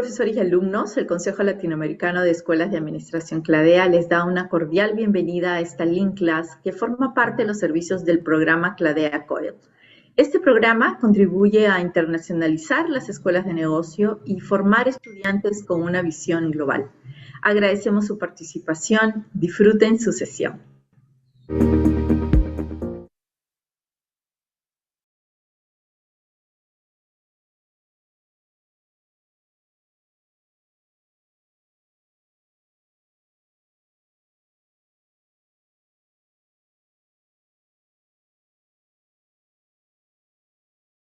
profesores y alumnos, el Consejo Latinoamericano de Escuelas de Administración CLADEA les da una cordial bienvenida a esta Link Class que forma parte de los servicios del programa CLADEA COIL. Este programa contribuye a internacionalizar las escuelas de negocio y formar estudiantes con una visión global. Agradecemos su participación. Disfruten su sesión.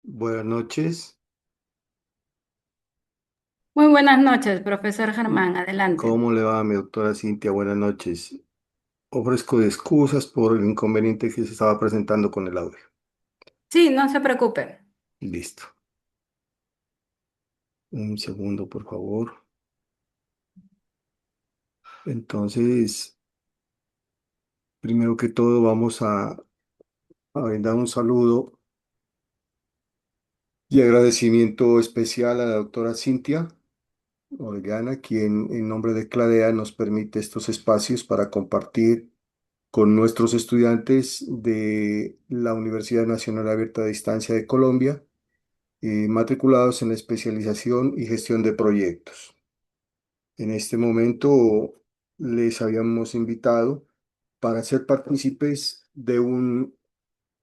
Buenas noches. Muy buenas noches, profesor Germán. Adelante. ¿Cómo le va, mi doctora Cintia? Buenas noches. Ofrezco excusas por el inconveniente que se estaba presentando con el audio. Sí, no se preocupe. Listo. Un segundo, por favor. Entonces, primero que todo, vamos a brindar un saludo y agradecimiento especial a la doctora Cintia Orellana, quien en nombre de Cladea nos permite estos espacios para compartir con nuestros estudiantes de la Universidad Nacional Abierta de Distancia de Colombia, matriculados en la especialización y gestión de proyectos. En este momento les habíamos invitado para ser partícipes de un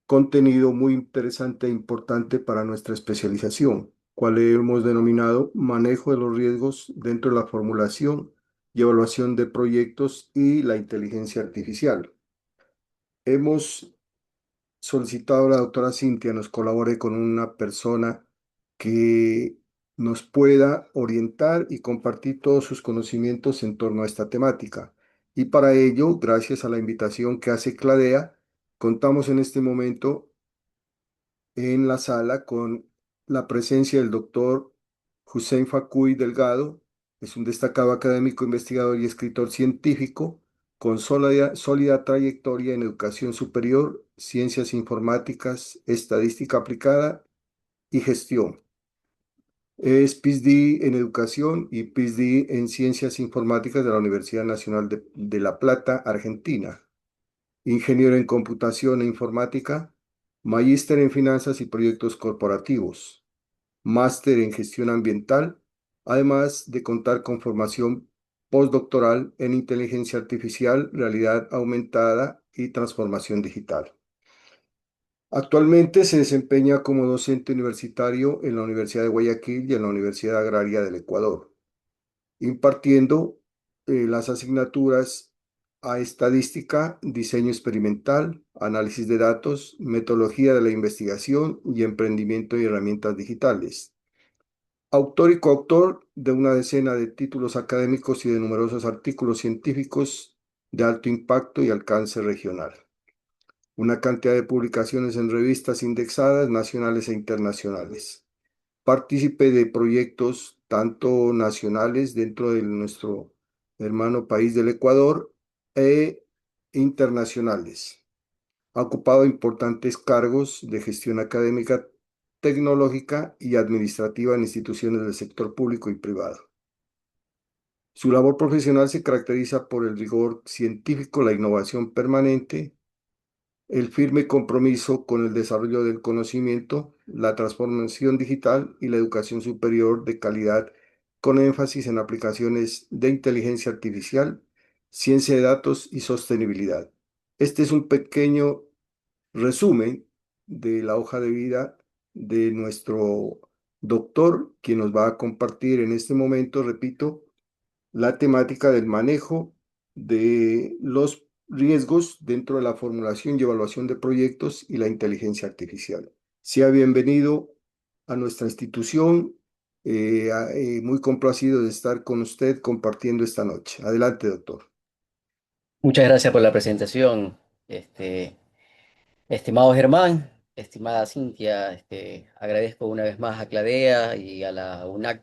contenido muy interesante e importante para nuestra especialización, cual hemos denominado manejo de los riesgos dentro de la formulación y evaluación de proyectos y la inteligencia artificial. Hemos solicitado a la doctora Cintia nos colabore con una persona que nos pueda orientar y compartir todos sus conocimientos en torno a esta temática. Y para ello, gracias a la invitación que hace Cladea, contamos en este momento en la sala con la presencia del doctor Hussein Facuy Delgado. Es un destacado académico, investigador y escritor científico con sólida trayectoria en educación superior, ciencias informáticas, estadística aplicada y gestión. Es PhD en educación y PhD en ciencias informáticas de la Universidad Nacional de La Plata, Argentina. Ingeniero en computación e informática, magíster en finanzas y proyectos corporativos, máster en gestión ambiental, además de contar con formación postdoctoral en inteligencia artificial, realidad aumentada y transformación digital. Actualmente se desempeña como docente universitario en la Universidad de Guayaquil y en la Universidad Agraria del Ecuador, impartiendo las asignaturas a estadística, diseño experimental, análisis de datos, metodología de la investigación y emprendimiento y herramientas digitales. Autor y coautor de una decena de títulos académicos y de numerosos artículos científicos de alto impacto y alcance regional. Una cantidad de publicaciones en revistas indexadas nacionales e internacionales. Partícipe de proyectos tanto nacionales dentro de nuestro hermano país del Ecuador e internacionales. Ha ocupado importantes cargos de gestión académica, tecnológica y administrativa en instituciones del sector público y privado. Su labor profesional se caracteriza por el rigor científico, la innovación permanente, el firme compromiso con el desarrollo del conocimiento, la transformación digital y la educación superior de calidad, con énfasis en aplicaciones de inteligencia artificial, ciencia de datos y sostenibilidad. Este es un pequeño resumen de la hoja de vida de nuestro doctor, quien nos va a compartir en este momento, repito, la temática del manejo de los riesgos dentro de la formulación y evaluación de proyectos y la inteligencia artificial. Sea bienvenido a nuestra institución, muy complacido de estar con usted compartiendo esta noche. Adelante, doctor. Muchas gracias por la presentación, este, estimado Germán, estimada Cintia. Agradezco una vez más a Cladea y a la UNAC,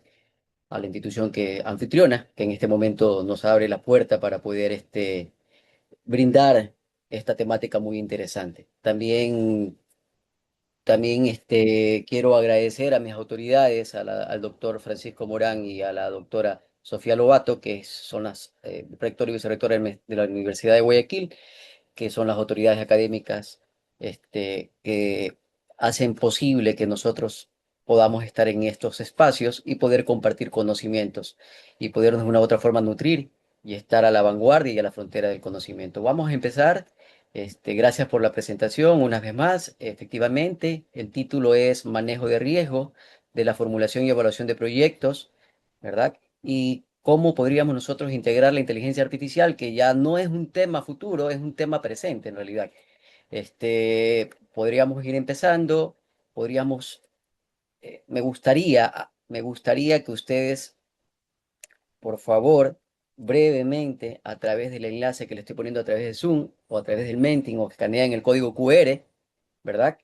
a la institución que anfitriona, que en este momento nos abre la puerta para poder brindar esta temática muy interesante. También También quiero agradecer a mis autoridades, al doctor Francisco Morán y a la doctora Sofía Lobato, que son las rector y vicerrectora de la Universidad de Guayaquil, que son las autoridades académicas que hacen posible que nosotros podamos estar en estos espacios y poder compartir conocimientos y podernos de una u otra forma nutrir y estar a la vanguardia y a la frontera del conocimiento. Vamos a empezar. Gracias por la presentación una vez más. Efectivamente, el título es Manejo de riesgo de la formulación y evaluación de proyectos, ¿verdad? Y cómo podríamos nosotros integrar la inteligencia artificial, que ya no es un tema futuro, es un tema presente en realidad. Podríamos ir empezando, podríamos, me gustaría que ustedes, por favor, brevemente, a través del enlace que le estoy poniendo a través de Zoom o a través del Menting o que escanean el código QR, ¿verdad?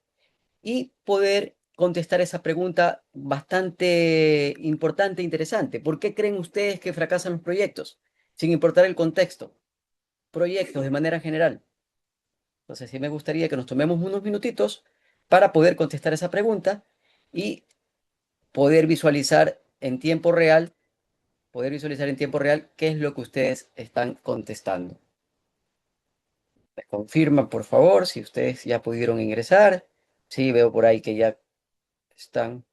Y poder contestar esa pregunta bastante importante e interesante. ¿Por qué creen ustedes que fracasan los proyectos? Sin importar el contexto. Proyectos de manera general. Entonces, sí me gustaría que nos tomemos unos minutitos para poder contestar esa pregunta y poder visualizar en tiempo real, qué es lo que ustedes están contestando. Me confirman, por favor, si ustedes ya pudieron ingresar. Sí, veo por ahí que ya están.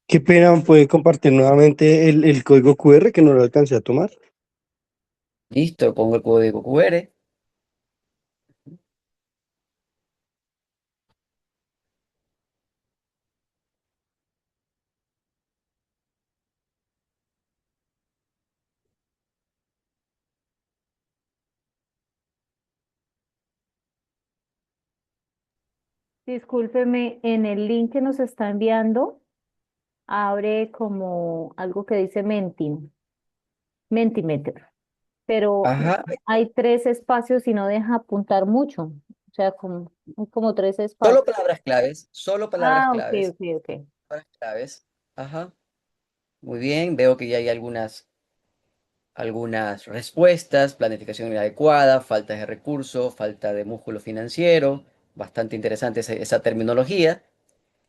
Qué pena, puede compartir nuevamente el código QR que no lo alcancé a tomar. Listo, pongo el código QR. Discúlpeme, en el link que nos está enviando, abre como algo que dice Mentimeter, pero Ajá, hay tres espacios y no deja apuntar mucho, o sea, como tres solo espacios. palabras claves, solo palabras Ah, ok, claves, ok, ok. palabras claves. Ajá, muy bien, veo que ya hay algunas respuestas, planificación inadecuada, falta de recursos, falta de músculo financiero, bastante interesante esa terminología.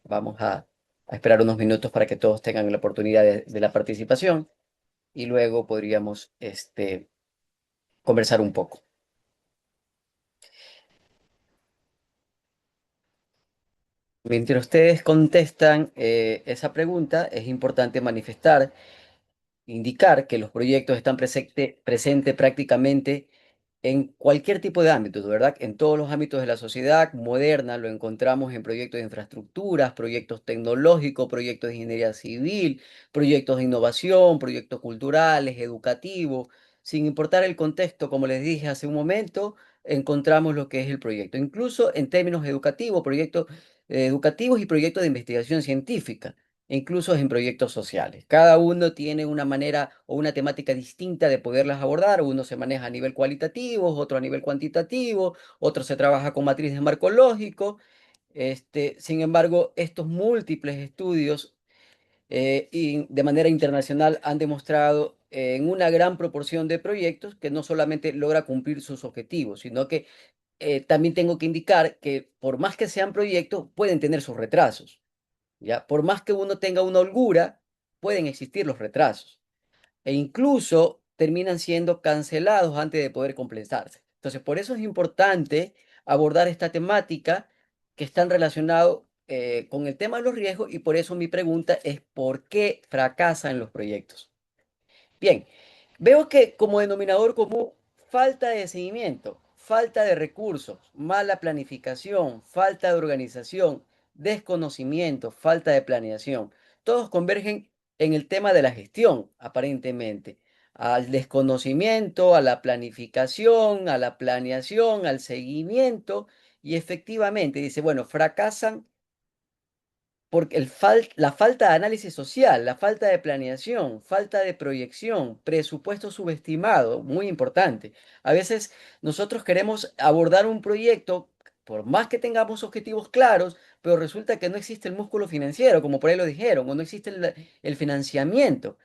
Vamos a esperar unos minutos para que todos tengan la oportunidad de la participación y luego podríamos conversar un poco. Mientras ustedes contestan esa pregunta, es importante indicar que los proyectos están presentes prácticamente en cualquier tipo de ámbito, ¿verdad? En todos los ámbitos de la sociedad moderna lo encontramos en proyectos de infraestructuras, proyectos tecnológicos, proyectos de ingeniería civil, proyectos de innovación, proyectos culturales, educativos. Sin importar el contexto, como les dije hace un momento, encontramos lo que es el proyecto. Incluso en términos educativos, proyectos educativos y proyectos de investigación científica e incluso en proyectos sociales. Cada uno tiene una manera o una temática distinta de poderlas abordar. Uno se maneja a nivel cualitativo, otro a nivel cuantitativo, otro se trabaja con matriz de marco lógico. Sin embargo, estos múltiples estudios y de manera internacional han demostrado en una gran proporción de proyectos que no solamente logra cumplir sus objetivos, sino que también tengo que indicar que por más que sean proyectos, pueden tener sus retrasos. ¿Ya? Por más que uno tenga una holgura, pueden existir los retrasos e incluso terminan siendo cancelados antes de poder completarse. Entonces, por eso es importante abordar esta temática que están relacionados con el tema de los riesgos y por eso mi pregunta es ¿por qué fracasan los proyectos? Bien, veo que como denominador común, falta de seguimiento, falta de recursos, mala planificación, falta de organización, desconocimiento, falta de planeación. Todos convergen en el tema de la gestión, aparentemente. Al desconocimiento, a la planificación, a la planeación, al seguimiento. Y efectivamente, dice, bueno, fracasan porque la falta de análisis social, la falta de planeación, falta de proyección, presupuesto subestimado, muy importante. A veces nosotros queremos abordar un proyecto, por más que tengamos objetivos claros, pero resulta que no existe el músculo financiero, como por ahí lo dijeron, o no existe el financiamiento.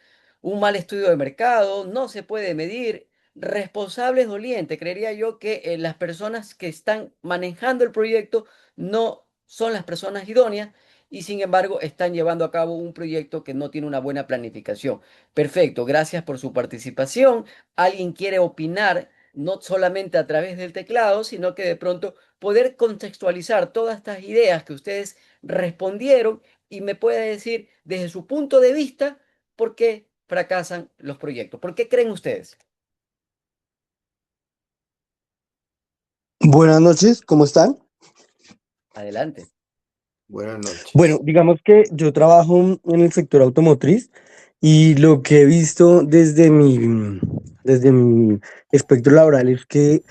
Un mal estudio de mercado, no se puede medir. responsables dolientes. Creería yo que las personas que están manejando el proyecto no son las personas idóneas y sin embargo están llevando a cabo un proyecto que no tiene una buena planificación. Perfecto, gracias por su participación. ¿Alguien quiere opinar? No solamente a través del teclado, sino que de pronto poder contextualizar todas estas ideas que ustedes respondieron y me puede decir desde su punto de vista por qué fracasan los proyectos. ¿Por qué creen ustedes? Buenas noches, ¿cómo están? Adelante. Buenas noches. Bueno, digamos que yo trabajo en el sector automotriz y lo que he visto desde mi espectro laboral es que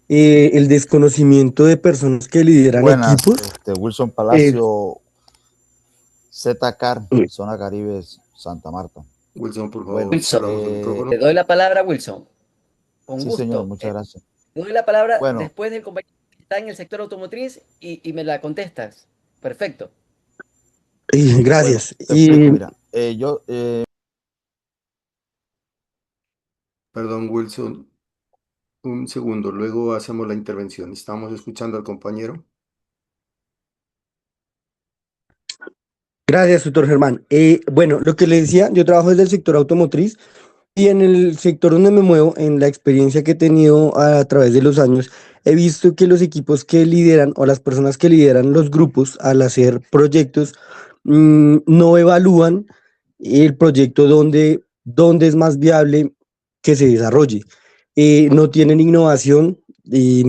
el desconocimiento de personas que lideran Buenas, equipos Wilson es... Palacio, Z-Car, Zona Caribe, Santa Marta. Wilson, por favor, Bueno, Wilson, cerramos el micrófono. te doy la palabra, Wilson. Con sí, gusto. señor, muchas gracias. Te doy la palabra Bueno, después del compañero que está en el sector automotriz y me la contestas. Perfecto. Gracias. bueno, te explico, mira, yo, Perdón, Wilson, un segundo, luego hacemos la intervención. Estamos escuchando al compañero. Gracias, doctor Germán. Bueno, lo que le decía, yo trabajo desde el sector automotriz y en el sector donde me muevo, en la experiencia que he tenido a través de los años, he visto que los equipos que lideran o las personas que lideran los grupos al hacer proyectos no evalúan el proyecto donde es más viable que se desarrolle. No tienen innovación y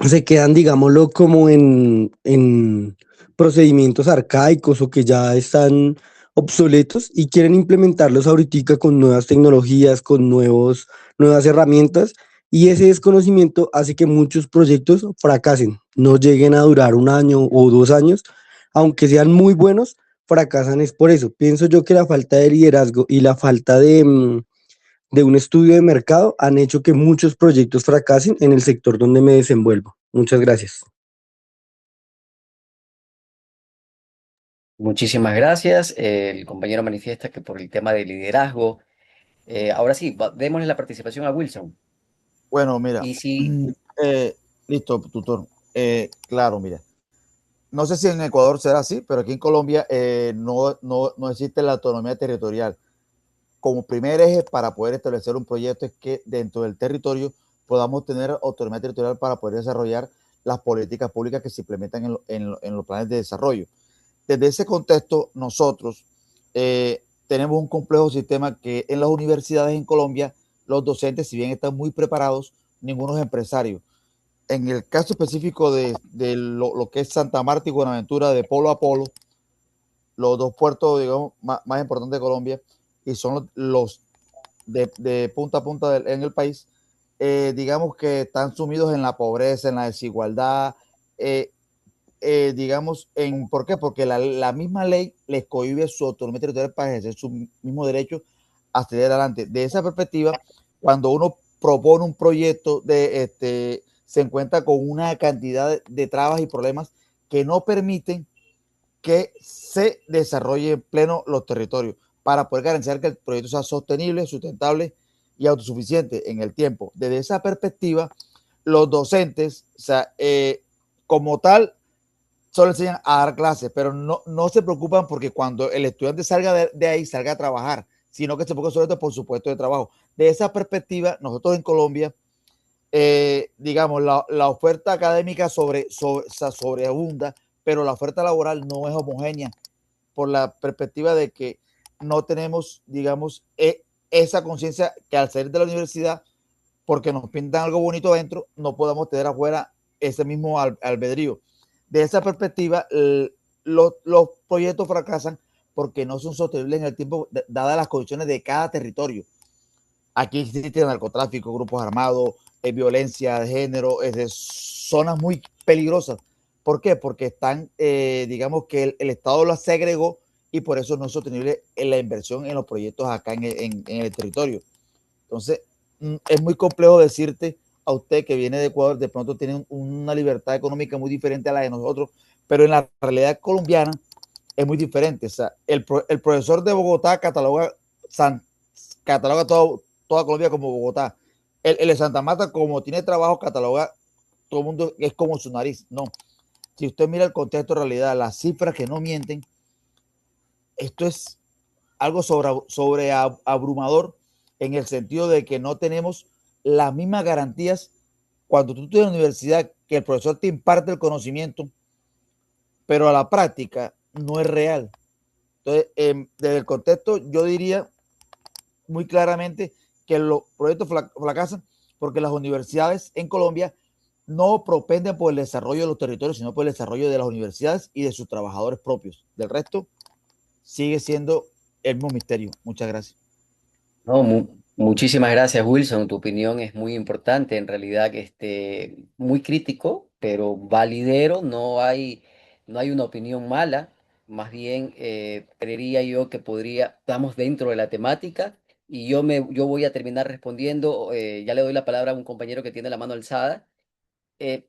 se quedan, digámoslo, como en procedimientos arcaicos o que ya están obsoletos y quieren implementarlos ahorita con nuevas tecnologías, con nuevas herramientas, y ese desconocimiento hace que muchos proyectos fracasen, no lleguen a durar 1 año o 2 años, aunque sean muy buenos, fracasan es por eso. Pienso yo que la falta de liderazgo y la falta de un estudio de mercado han hecho que muchos proyectos fracasen en el sector donde me desenvuelvo. Muchas gracias. Muchísimas gracias. El compañero manifiesta que por el tema de liderazgo. Ahora sí, démosle la participación a Wilson. bueno, mira, Y si listo, tutor. Claro, mira, no sé si en Ecuador será así, pero aquí en Colombia no existe la autonomía territorial. Como primer eje para poder establecer un proyecto es que dentro del territorio podamos tener autonomía territorial para poder desarrollar las políticas públicas que se implementan en los planes de desarrollo. Desde ese contexto, nosotros tenemos un complejo sistema que en las universidades en Colombia, los docentes, si bien están muy preparados, ninguno es empresario. En el caso específico de lo que es Santa Marta y Buenaventura, de polo a polo, los dos puertos, digamos, más importantes de Colombia, y son los de punta a punta en el país, digamos que están sumidos en la pobreza, en la desigualdad, digamos, ¿por qué? Porque la misma ley les cohíbe su autonomía territorial para ejercer su mismo derecho a seguir adelante. De esa perspectiva, cuando uno propone un proyecto, se encuentra con una cantidad de trabas y problemas que no permiten que se desarrolle en pleno los territorios para poder garantizar que el proyecto sea sostenible, sustentable y autosuficiente en el tiempo. Desde esa perspectiva, los docentes, o sea, como tal, solo enseñan a dar clases, pero no se preocupan porque cuando el estudiante salga de ahí, salga a trabajar, sino que se preocupan sobre todo por su puesto de trabajo. De esa perspectiva, nosotros en Colombia, digamos, la oferta académica sobreabunda, pero la oferta laboral no es homogénea por la perspectiva de que no tenemos, digamos, esa conciencia que al salir de la universidad, porque nos pintan algo bonito adentro, no podamos tener afuera ese mismo albedrío. De esa perspectiva, los proyectos fracasan porque no son sostenibles en el tiempo, dadas las condiciones de cada territorio. Aquí existe narcotráfico, grupos armados, violencia de género, zonas muy peligrosas. ¿Por qué? Porque están, digamos que el Estado las segregó y por eso no es sostenible en la inversión en los proyectos acá en el territorio. Entonces, es muy complejo decirte a usted que viene de Ecuador, de pronto tiene una libertad económica muy diferente a la de nosotros, pero en la realidad colombiana es muy diferente. O sea, el profesor de Bogotá cataloga toda Colombia como Bogotá. El de Santa Marta, como tiene trabajo catalogado, todo el mundo es como su nariz. No. Si usted mira el contexto de realidad, las cifras que no mienten, esto es algo sobre abrumador en el sentido de que no tenemos las mismas garantías cuando tú estás en la universidad, que el profesor te imparte el conocimiento, pero a la práctica no es real. Entonces, desde el contexto, yo diría muy claramente que los proyectos fracasan porque las universidades en Colombia no propenden por el desarrollo de los territorios, sino por el desarrollo de las universidades y de sus trabajadores propios. Del resto, sigue siendo el mismo misterio. Muchas gracias. No, muchísimas gracias, Wilson. Tu opinión es muy importante. En realidad, muy crítico, pero validero. No hay una opinión mala. Más bien, creería yo que estamos dentro de la temática y yo voy a terminar respondiendo. Ya le doy la palabra a un compañero que tiene la mano alzada. Eh,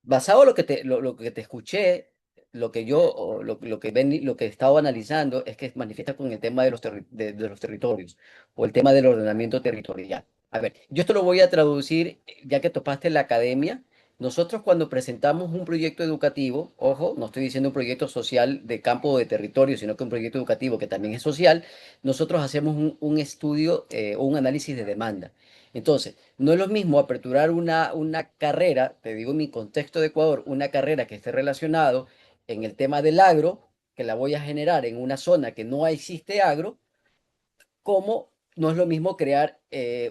Basado en lo que te escuché, lo que he estado analizando es que manifiesta con el tema de los territorios o el tema del ordenamiento territorial. A ver, yo esto lo voy a traducir, ya que topaste la academia. Nosotros cuando presentamos un proyecto educativo, ojo, no estoy diciendo un proyecto social de campo o de territorio, sino que un proyecto educativo que también es social, nosotros hacemos un estudio o un análisis de demanda. Entonces, no es lo mismo aperturar una carrera, te digo en mi contexto de Ecuador, una carrera que esté relacionado en el tema del agro, que la voy a generar en una zona que no existe agro, como no es lo mismo crear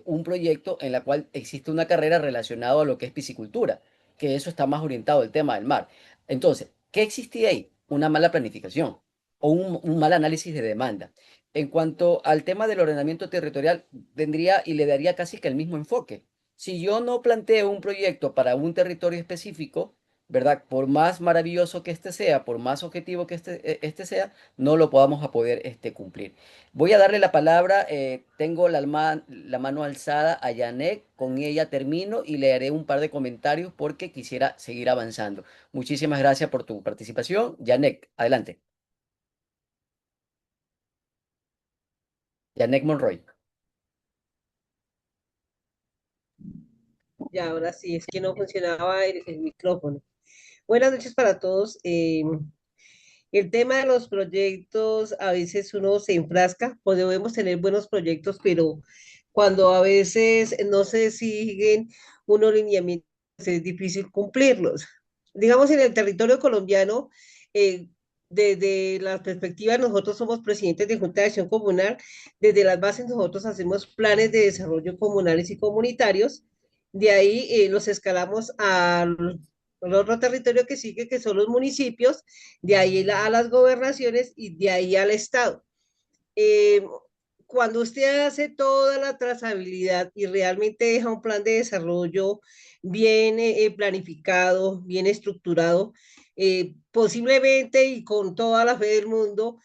un proyecto en la cual existe una carrera relacionada a lo que es piscicultura, que eso está más orientado al tema del mar. Entonces, ¿qué existía ahí? Una mala planificación o un mal análisis de demanda. En cuanto al tema del ordenamiento territorial, tendría y le daría casi que el mismo enfoque. Si yo no planteo un proyecto para un territorio específico, ¿verdad? Por más maravilloso que este sea, por más objetivo que este sea, no lo podamos a poder cumplir. Voy a darle la palabra, tengo la mano alzada a Yanek, con ella termino y le haré un par de comentarios porque quisiera seguir avanzando. Muchísimas gracias por tu participación. Yanek, adelante. Yanek Monroy. Ya, ahora sí, es que no funcionaba el micrófono. Buenas noches para todos. El tema de los proyectos, a veces uno se enfrasca, podemos tener buenos proyectos, pero cuando a veces no se siguen unos lineamientos, es difícil cumplirlos. Digamos, en el territorio colombiano, eh, desde la perspectiva, nosotros somos presidentes de Junta de Acción Comunal, desde las bases nosotros hacemos planes de desarrollo comunales y comunitarios, de ahí los escalamos al otro territorio que sigue, que son los municipios, de ahí a las gobernaciones y de ahí al Estado. Eh, Cuando usted hace toda la trazabilidad y realmente deja un plan de desarrollo bien planificado, bien estructurado, posiblemente y con toda la fe del mundo,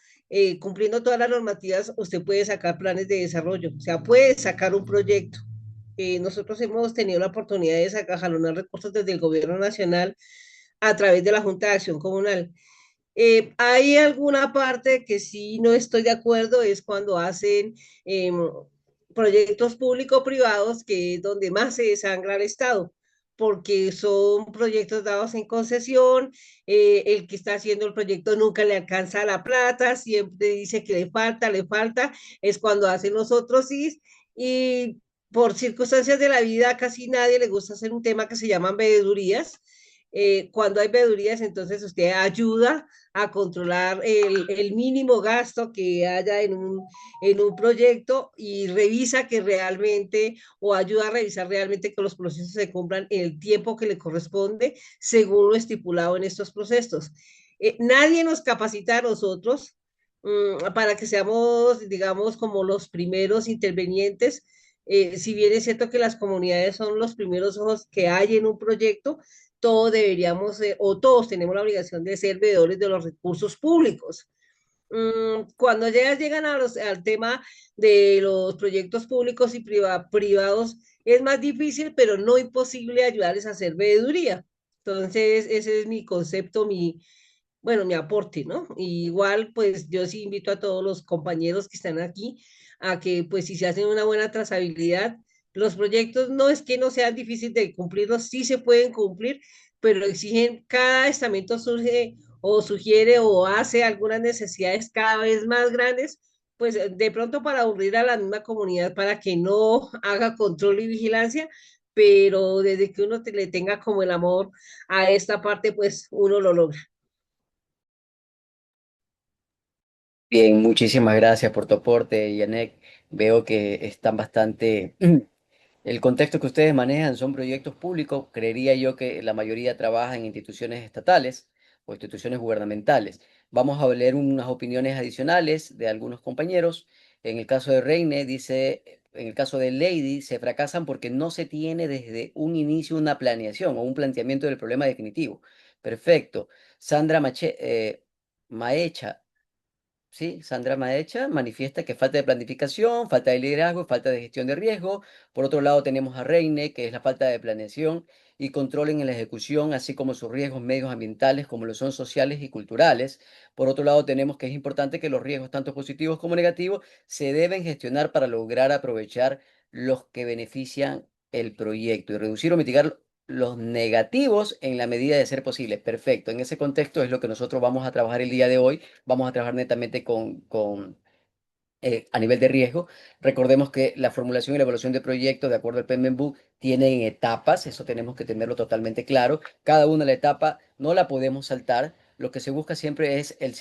cumpliendo todas las normativas, usted puede sacar planes de desarrollo, o sea, puede sacar un proyecto. Nosotros hemos tenido la oportunidad de sacar, jalonar recursos desde el gobierno nacional a través de la Junta de Acción Comunal. Hay alguna parte que sí no estoy de acuerdo, es cuando hacen proyectos público-privados, que es donde más se desangra el Estado, porque son proyectos dados en concesión, el que está haciendo el proyecto nunca le alcanza la plata, siempre dice que le falta, es cuando hacen los otros sí, y por circunstancias de la vida casi nadie le gusta hacer un tema que se llaman veedurías. Cuando hay veedurías, entonces usted ayuda a controlar el mínimo gasto que haya en un proyecto y revisa que realmente, o ayuda a revisar realmente que los procesos se cumplan en el tiempo que le corresponde según lo estipulado en estos procesos. Nadie nos capacita a nosotros para que seamos, digamos, como los primeros intervenientes. Si bien es cierto que las comunidades son los primeros ojos que hay en un proyecto, todos deberíamos, o todos tenemos la obligación de ser veedores de los recursos públicos. Cuando llegan al tema de los proyectos públicos y privados, es más difícil, pero no imposible ayudarles a hacer veeduría. Entonces, ese es mi concepto, bueno, mi aporte, ¿no? Y igual, pues yo sí invito a todos los compañeros que están aquí a que, pues si se hacen una buena trazabilidad, los proyectos no es que no sean difíciles de cumplirlos, sí se pueden cumplir, pero exigen, cada estamento surge o sugiere o hace algunas necesidades cada vez más grandes, pues de pronto para aburrir a la misma comunidad, para que no haga control y vigilancia, pero desde que uno le tenga como el amor a esta parte, pues uno lo logra. Bien, muchísimas gracias por tu aporte, Yanek. Veo que están bastante... El contexto que ustedes manejan son proyectos públicos. Creería yo que la mayoría trabaja en instituciones estatales o instituciones gubernamentales. Vamos a leer unas opiniones adicionales de algunos compañeros. En el caso de Reine, dice, en el caso de Lady, se fracasan porque no se tiene desde un inicio una planeación o un planteamiento del problema definitivo. Perfecto. Sandra Maecha. Sí, Sandra Maecha manifiesta que falta de planificación, falta de liderazgo, falta de gestión de riesgo. Por otro lado, tenemos a Reine, que es la falta de planeación y control en la ejecución, así como sus riesgos medios ambientales, como lo son sociales y culturales. Por otro lado, tenemos que es importante que los riesgos, tanto positivos como negativos, se deben gestionar para lograr aprovechar los que benefician el proyecto y reducir o mitigar los negativos en la medida de ser posible. Perfecto. En ese contexto es lo que nosotros vamos a trabajar el día de hoy. Vamos a trabajar netamente a nivel de riesgo. Recordemos que la formulación y la evaluación de proyectos, de acuerdo al PMBOK, tienen etapas, eso tenemos que tenerlo totalmente claro. Cada una de la etapa no la podemos saltar. Lo que se busca siempre es el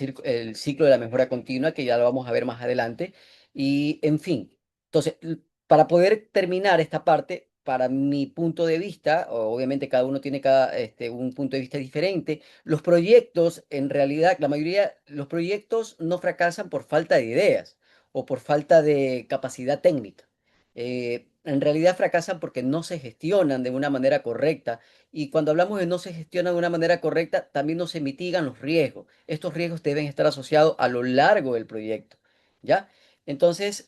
ciclo de la mejora continua, que ya lo vamos a ver más adelante. Y, en fin, entonces, para poder terminar esta parte, para mi punto de vista, obviamente cada uno tiene un punto de vista diferente, los proyectos, en realidad, la mayoría, los proyectos no fracasan por falta de ideas o por falta de capacidad técnica. En realidad fracasan porque no se gestionan de una manera correcta. Y cuando hablamos de no se gestiona de una manera correcta, también no se mitigan los riesgos. Estos riesgos deben estar asociados a lo largo del proyecto, ¿ya? Entonces,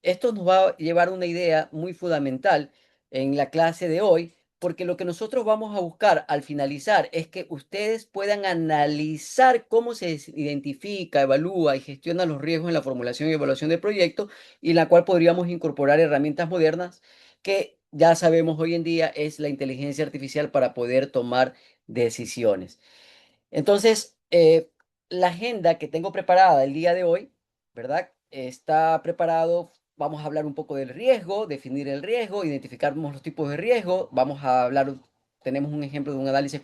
esto nos va a llevar a una idea muy fundamental en la clase de hoy, porque lo que nosotros vamos a buscar al finalizar es que ustedes puedan analizar cómo se identifica, evalúa y gestiona los riesgos en la formulación y evaluación del proyecto, y en la cual podríamos incorporar herramientas modernas que ya sabemos hoy en día es la inteligencia artificial para poder tomar decisiones. Entonces, la agenda que tengo preparada el día de hoy, ¿verdad? Está preparado, vamos a hablar un poco del riesgo, definir el riesgo, identificarnos los tipos de riesgo, vamos a hablar, tenemos un ejemplo de un análisis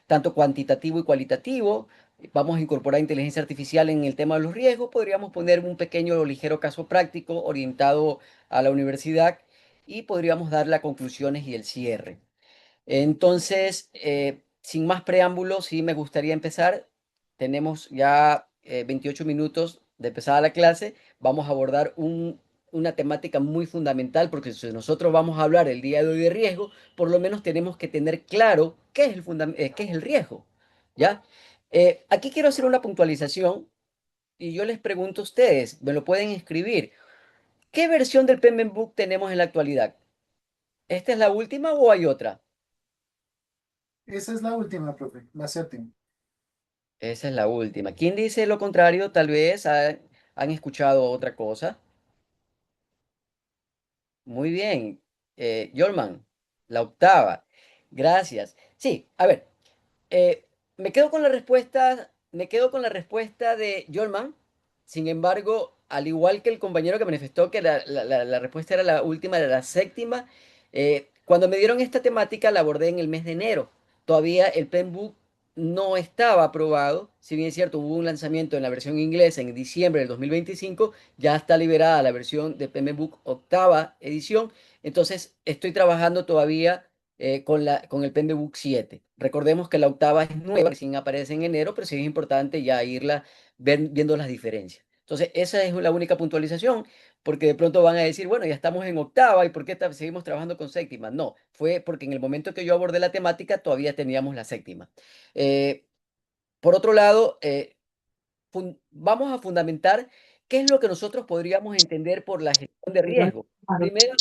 tanto cuantitativo y cualitativo, vamos a incorporar inteligencia artificial en el tema de los riesgos, podríamos poner un pequeño o ligero caso práctico orientado a la universidad y podríamos dar las conclusiones y el cierre. Entonces, sin más preámbulos, sí me gustaría empezar. Tenemos ya 28 minutos de empezar la clase. Vamos a abordar una temática muy fundamental porque si nosotros vamos a hablar el día de hoy de riesgo, por lo menos tenemos que tener claro qué es qué es el riesgo, ¿ya? Aquí quiero hacer una puntualización y yo les pregunto a ustedes, me lo pueden escribir. ¿Qué versión del PMBOK tenemos en la actualidad? ¿Esta es la última o hay otra? Esa es la última, profe, la séptima. Esa es la última. ¿Quién dice lo contrario? Tal vez han escuchado otra cosa. Muy bien. Yolman, la octava. Gracias. Sí, a ver, eh, me quedo con la respuesta de Yolman. Sin embargo, al igual que el compañero que manifestó que la respuesta era la última, era la séptima, cuando me dieron esta temática la abordé en el mes de enero. Todavía el PenBook no estaba aprobado. Si bien es cierto, hubo un lanzamiento en la versión inglesa en diciembre del 2025, ya está liberada la versión de PenBook octava edición. Entonces, estoy trabajando todavía con el PenBook 7. Recordemos que la octava es nueva, recién aparece en enero, pero sí es importante ya irla viendo las diferencias. Entonces, esa es la única puntualización, porque de pronto van a decir, bueno, ya estamos en octava, ¿y por qué seguimos trabajando con séptima? No, fue porque en el momento que yo abordé la temática todavía teníamos la séptima. Eh, por otro lado, vamos a fundamentar qué es lo que nosotros podríamos entender por la gestión de riesgo. Primero,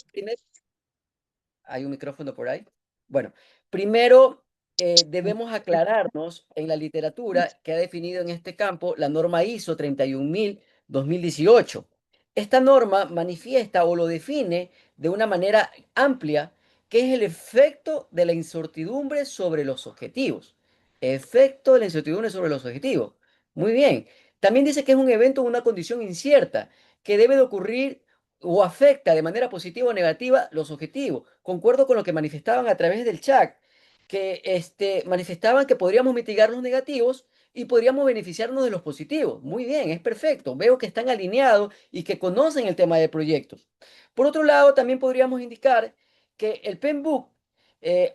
hay un micrófono por ahí. Bueno, primero debemos aclararnos en la literatura que ha definido en este campo la norma ISO 31000-2018. Esta norma manifiesta o lo define de una manera amplia, que es el efecto de la incertidumbre sobre los objetivos. Efecto de la incertidumbre sobre los objetivos. Muy bien. También dice que es un evento o una condición incierta que debe de ocurrir o afecta de manera positiva o negativa los objetivos. Concuerdo con lo que manifestaban a través del chat, que manifestaban que podríamos mitigar los negativos y podríamos beneficiarnos de los positivos. Muy bien, es perfecto. Veo que están alineados y que conocen el tema de proyectos. Por otro lado, también podríamos indicar que el PMBOK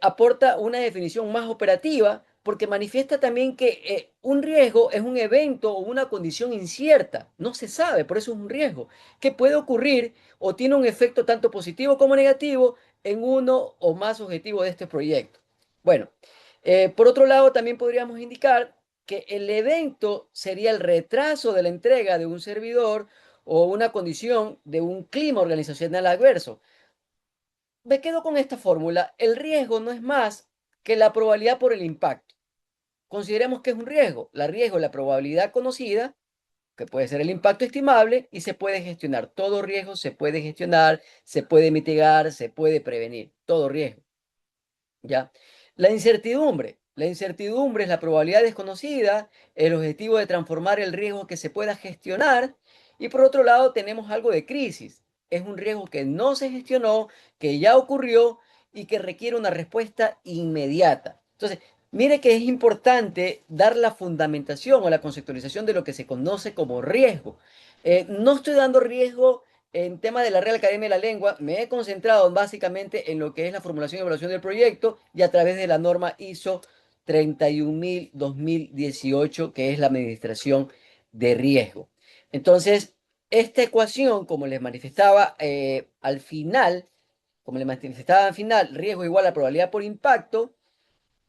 aporta una definición más operativa porque manifiesta también que un riesgo es un evento o una condición incierta. No se sabe, por eso es un riesgo, que puede ocurrir o tiene un efecto tanto positivo como negativo en uno o más objetivos de este proyecto. Bueno, por otro lado, también podríamos indicar que el evento sería el retraso de la entrega de un servidor o una condición de un clima organizacional adverso. Me quedo con esta fórmula. El riesgo no es más que la probabilidad por el impacto. Consideremos que es un riesgo. La riesgo es la probabilidad conocida, que puede ser el impacto estimable, y se puede gestionar. Todo riesgo se puede gestionar, se puede mitigar, se puede prevenir. Todo riesgo. ¿Ya? La incertidumbre. La incertidumbre es la probabilidad desconocida, el objetivo de transformar el riesgo que se pueda gestionar. Y por otro lado, tenemos algo de crisis. Es un riesgo que no se gestionó, que ya ocurrió y que requiere una respuesta inmediata. Entonces, mire que es importante dar la fundamentación o la conceptualización de lo que se conoce como riesgo. No estoy dando riesgo en tema de la Real Academia de la Lengua. Me he concentrado básicamente en lo que es la formulación y evaluación del proyecto y a través de la norma ISO 31000-2018, que es la administración de riesgo. Entonces, esta ecuación, como les manifestaba al final, riesgo igual a probabilidad por impacto,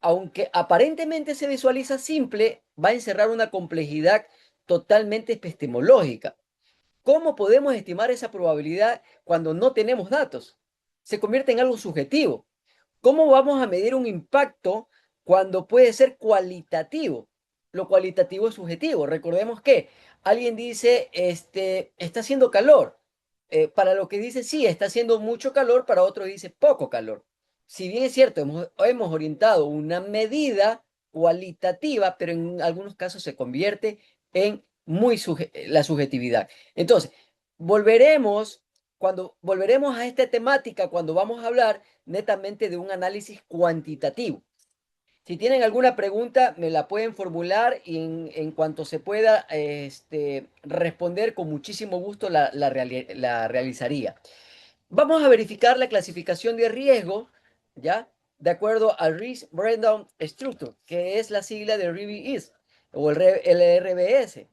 aunque aparentemente se visualiza simple, va a encerrar una complejidad totalmente epistemológica. ¿Cómo podemos estimar esa probabilidad cuando no tenemos datos? Se convierte en algo subjetivo. ¿Cómo vamos a medir un impacto cuando puede ser cualitativo? Lo cualitativo es subjetivo. Recordemos que alguien dice, está haciendo calor. Para lo que dice, sí, está haciendo mucho calor, para otro dice poco calor. Si bien es cierto, hemos orientado una medida cualitativa, pero en algunos casos se convierte en la subjetividad. Entonces, volveremos a esta temática cuando vamos a hablar netamente de un análisis cuantitativo. Si tienen alguna pregunta, me la pueden formular y en cuanto se pueda responder, con muchísimo gusto la realizaría. Vamos a verificar la clasificación de riesgo, ¿ya? De acuerdo al Risk Breakdown Structure, que es la sigla de RBS o el RBS.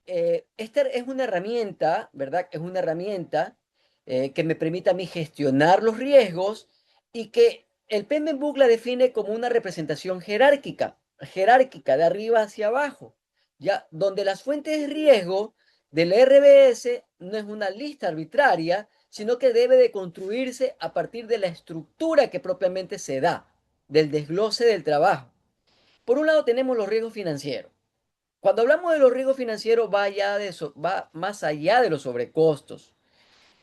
Esta es una herramienta, ¿verdad? Es una herramienta que me permite a mí gestionar los riesgos y que el PMBOK la define como una representación jerárquica de arriba hacia abajo, ¿ya? Donde las fuentes de riesgo del RBS no es una lista arbitraria, sino que debe de construirse a partir de la estructura que propiamente se da, del desglose del trabajo. Por un lado tenemos los riesgos financieros. Cuando hablamos de los riesgos financieros, va más allá de los sobrecostos.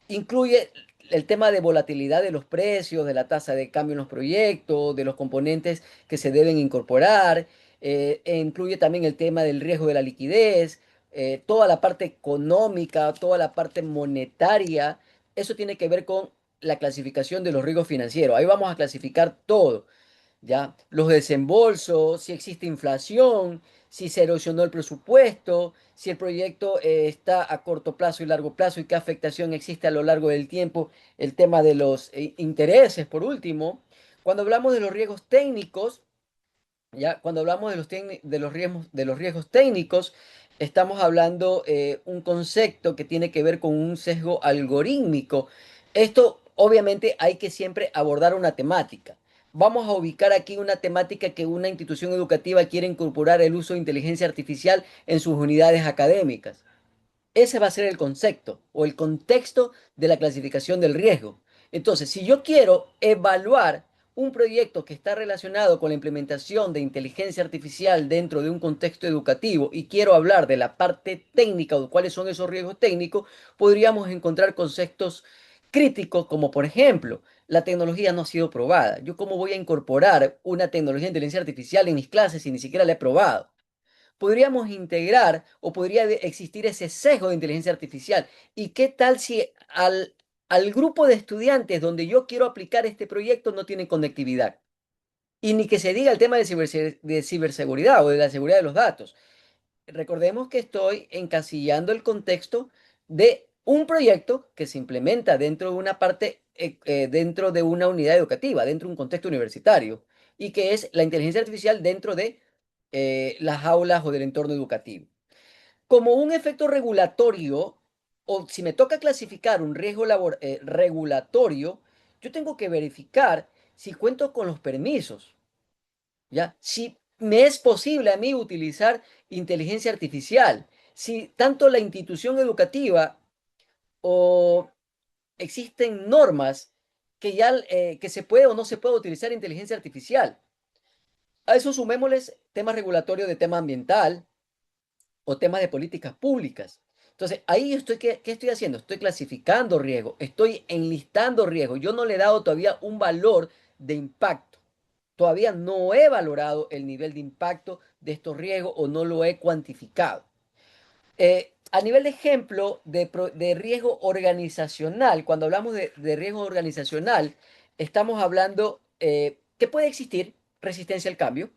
Incluye el tema de volatilidad de los precios, de la tasa de cambio en los proyectos, de los componentes que se deben incorporar. Incluye también el tema del riesgo de la liquidez, toda la parte económica, toda la parte monetaria. Eso tiene que ver con la clasificación de los riesgos financieros. Ahí vamos a clasificar todo. ¿Ya? Los desembolsos, si existe inflación, si se erosionó el presupuesto, si el proyecto está a corto plazo y largo plazo y qué afectación existe a lo largo del tiempo, el tema de los intereses, por último. Cuando hablamos de los riesgos técnicos, ¿ya? Cuando hablamos de los riesgos técnicos, estamos hablando un concepto que tiene que ver con un sesgo algorítmico. Esto, obviamente, hay que siempre abordar una temática. Vamos a ubicar aquí una temática que una institución educativa quiere incorporar el uso de inteligencia artificial en sus unidades académicas. Ese va a ser el concepto o el contexto de la clasificación del riesgo. Entonces, si yo quiero evaluar un proyecto que está relacionado con la implementación de inteligencia artificial dentro de un contexto educativo y quiero hablar de la parte técnica o de cuáles son esos riesgos técnicos, podríamos encontrar conceptos críticos como por ejemplo, la tecnología no ha sido probada. ¿Yo cómo voy a incorporar una tecnología de inteligencia artificial en mis clases si ni siquiera la he probado? Podríamos integrar o podría existir ese sesgo de inteligencia artificial. ¿Y qué tal si al grupo de estudiantes donde yo quiero aplicar este proyecto no tienen conectividad? Y ni que se diga el tema de ciberseguridad o de la seguridad de los datos. Recordemos que estoy encasillando el contexto de un proyecto que se implementa dentro de una parte, dentro de una unidad educativa, dentro de un contexto universitario, y que es la inteligencia artificial dentro de las aulas o del entorno educativo. Como un efecto regulatorio, o si me toca clasificar un riesgo regulatorio, yo tengo que verificar si cuento con los permisos, ¿ya? Si me es posible a mí utilizar inteligencia artificial, si tanto la institución educativa o existen normas que ya que se puede o no se puede utilizar inteligencia artificial. A eso sumémosles temas regulatorios de tema ambiental o temas de políticas públicas. Entonces, ahí estoy, ¿qué estoy haciendo? Estoy clasificando riesgo, estoy enlistando riesgo. Yo no le he dado todavía un valor de impacto. Todavía no he valorado el nivel de impacto de estos riesgos o no lo he cuantificado. A nivel de ejemplo de riesgo organizacional, cuando hablamos de riesgo organizacional, estamos hablando que puede existir resistencia al cambio,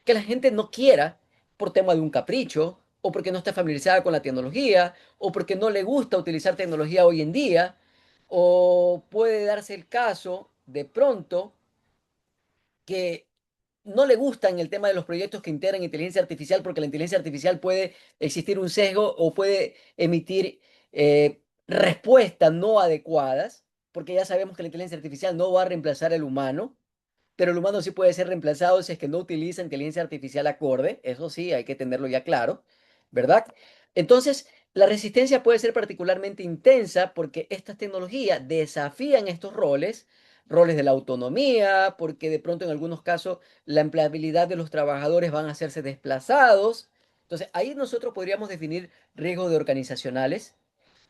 que la gente no quiera por tema de un capricho, o porque no está familiarizada con la tecnología, o porque no le gusta utilizar tecnología hoy en día, o puede darse el caso de pronto que no le gustan el tema de los proyectos que integran inteligencia artificial porque la inteligencia artificial puede existir un sesgo o puede emitir respuestas no adecuadas, porque ya sabemos que la inteligencia artificial no va a reemplazar al humano, pero el humano sí puede ser reemplazado si es que no utiliza inteligencia artificial acorde, eso sí, hay que tenerlo ya claro, ¿verdad? Entonces, la resistencia puede ser particularmente intensa porque estas tecnologías desafían estos roles, roles de la autonomía, porque de pronto en algunos casos la empleabilidad de los trabajadores van a hacerse desplazados. Entonces, ahí nosotros podríamos definir riesgos de organizacionales.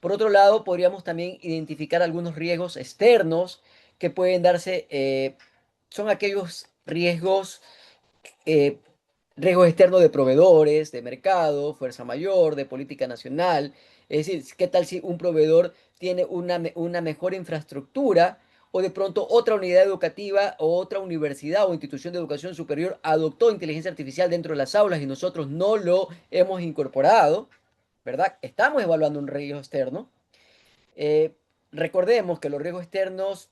Por otro lado, podríamos también identificar algunos riesgos externos que pueden darse, son aquellos riesgos, eh, riesgos externos de proveedores, de mercado, fuerza mayor, de política nacional. Es decir, ¿qué tal si un proveedor tiene una mejor infraestructura o de pronto otra unidad educativa o otra universidad o institución de educación superior adoptó inteligencia artificial dentro de las aulas y nosotros no lo hemos incorporado, ¿verdad? Estamos evaluando un riesgo externo. Eh, Recordemos que los riesgos externos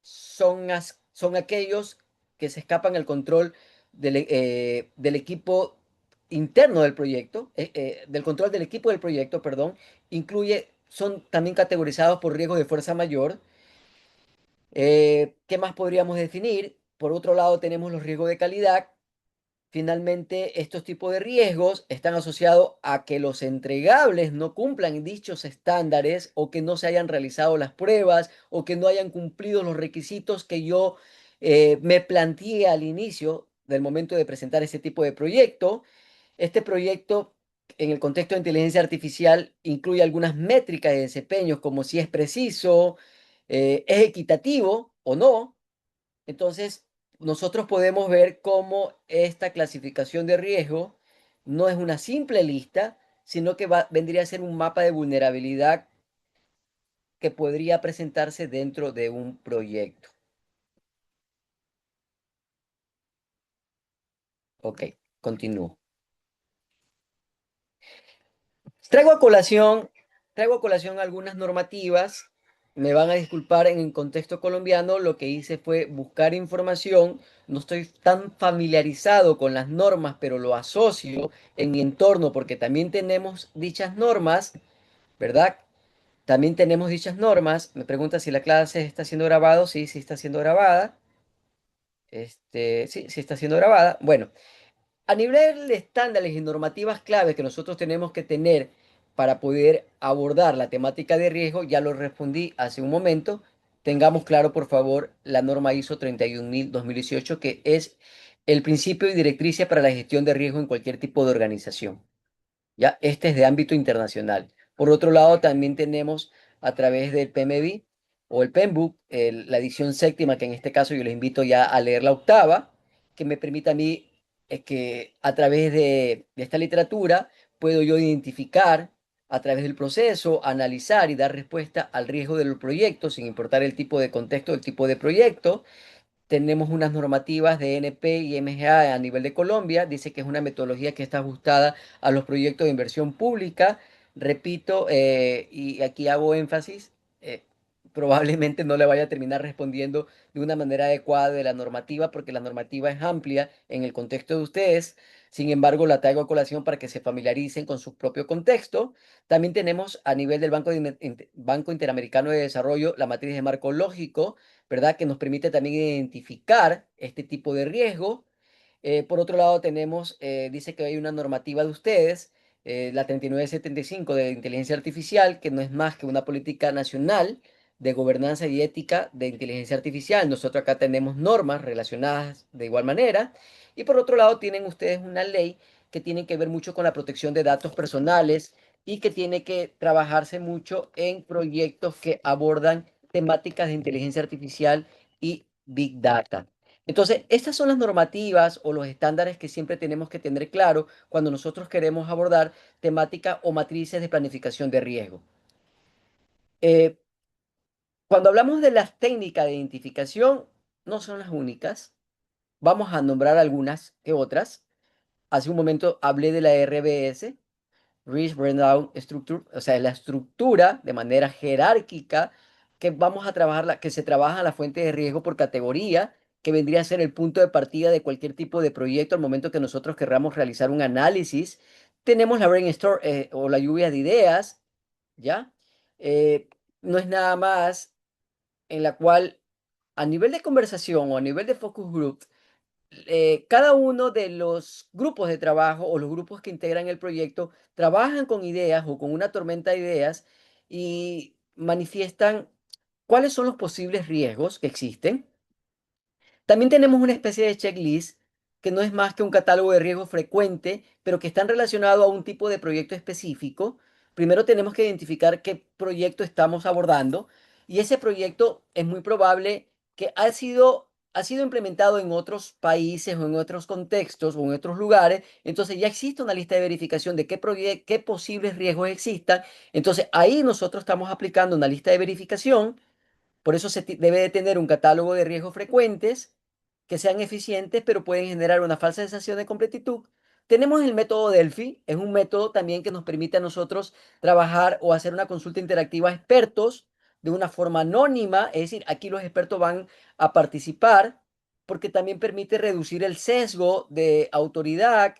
son aquellos que se escapan al control del equipo interno del proyecto, del control del equipo del proyecto, perdón, son también categorizados por riesgos de fuerza mayor. ¿Qué más podríamos definir? Por otro lado, tenemos los riesgos de calidad. Finalmente, estos tipos de riesgos están asociados a que los entregables no cumplan dichos estándares o que no se hayan realizado las pruebas o que no hayan cumplido los requisitos que yo me planteé al inicio del momento de presentar este tipo de proyecto. Este proyecto, en el contexto de inteligencia artificial, incluye algunas métricas de desempeño como si es preciso, es equitativo o no. Entonces, nosotros podemos ver cómo esta clasificación de riesgo no es una simple lista, sino que vendría a ser un mapa de vulnerabilidad que podría presentarse dentro de un proyecto. Ok, continúo. Traigo a colación, traigo a colación algunas normativas. Me van a disculpar en el contexto colombiano, lo que hice fue buscar información. No estoy tan familiarizado con las normas, pero lo asocio en mi entorno porque también tenemos dichas normas, ¿verdad? También tenemos dichas normas. Me pregunta si la clase está siendo grabada. Sí, sí está siendo grabada. Sí, sí está siendo grabada. Bueno, a nivel de estándares y normativas claves que nosotros tenemos que tener para poder abordar la temática de riesgo, ya lo respondí hace un momento, tengamos claro, por favor, la norma ISO 31000-2018, que es el principio y directrices para la gestión de riesgo en cualquier tipo de organización. ¿Ya? Este es de ámbito internacional. Por otro lado, también tenemos a través del PMB o el PEMBOK, la edición séptima, que en este caso yo les invito ya a leer la octava, que me permite a mí que a través de esta literatura puedo yo identificar a través del proceso, analizar y dar respuesta al riesgo de los proyectos, sin importar el tipo de contexto, el tipo de proyecto. Tenemos unas normativas de NP y MGA a nivel de Colombia. Dice que es una metodología que está ajustada a los proyectos de inversión pública. Repito, y aquí hago énfasis, probablemente no le vaya a terminar respondiendo de una manera adecuada de la normativa, porque la normativa es amplia en el contexto de ustedes. Sin embargo, la traigo a colación para que se familiaricen con su propio contexto. También tenemos a nivel del Banco Interamericano de Desarrollo la matriz de marco lógico, ¿verdad? Que nos permite también identificar este tipo de riesgo. Por otro lado, tenemos, dice que hay una normativa de ustedes, la 3975 de inteligencia artificial, que no es más que una política nacional de gobernanza y ética de inteligencia artificial. Nosotros acá tenemos normas relacionadas de igual manera. Y por otro lado, tienen ustedes una ley que tiene que ver mucho con la protección de datos personales y que tiene que trabajarse mucho en proyectos que abordan temáticas de inteligencia artificial y Big Data. Entonces, estas son las normativas o los estándares que siempre tenemos que tener claro cuando nosotros queremos abordar temática o matrices de planificación de riesgo. Eh, Cuando hablamos de las técnicas de identificación, no son las únicas. Vamos a nombrar algunas que otras. Hace un momento hablé de la RBS, Risk Breakdown Structure, o sea, la estructura de manera jerárquica que vamos a trabajar, que se trabaja la fuente de riesgo por categoría, que vendría a ser el punto de partida de cualquier tipo de proyecto al momento que nosotros querramos realizar un análisis. Tenemos la brainstorm o la lluvia de ideas, ¿ya? Eh, no es nada más en la cual a nivel de conversación o a nivel de focus group cada uno de los grupos de trabajo o los grupos que integran el proyecto trabajan con ideas o con una tormenta de ideas y manifiestan cuáles son los posibles riesgos que existen. También tenemos una especie de checklist que no es más que un catálogo de riesgos frecuente, pero que están relacionados a un tipo de proyecto específico. Primero tenemos que identificar qué proyecto estamos abordando y ese proyecto es muy probable que ha sido implementado en otros países o en otros contextos o en otros lugares. Entonces ya existe una lista de verificación de qué posibles riesgos existan. Entonces ahí nosotros estamos aplicando una lista de verificación. Por eso debe de tener un catálogo de riesgos frecuentes que sean eficientes, pero pueden generar una falsa sensación de completitud. Tenemos el método Delphi, es un método también que nos permite a nosotros trabajar o hacer una consulta interactiva a expertos de una forma anónima, es decir, aquí los expertos van a participar porque también permite reducir el sesgo de autoridad.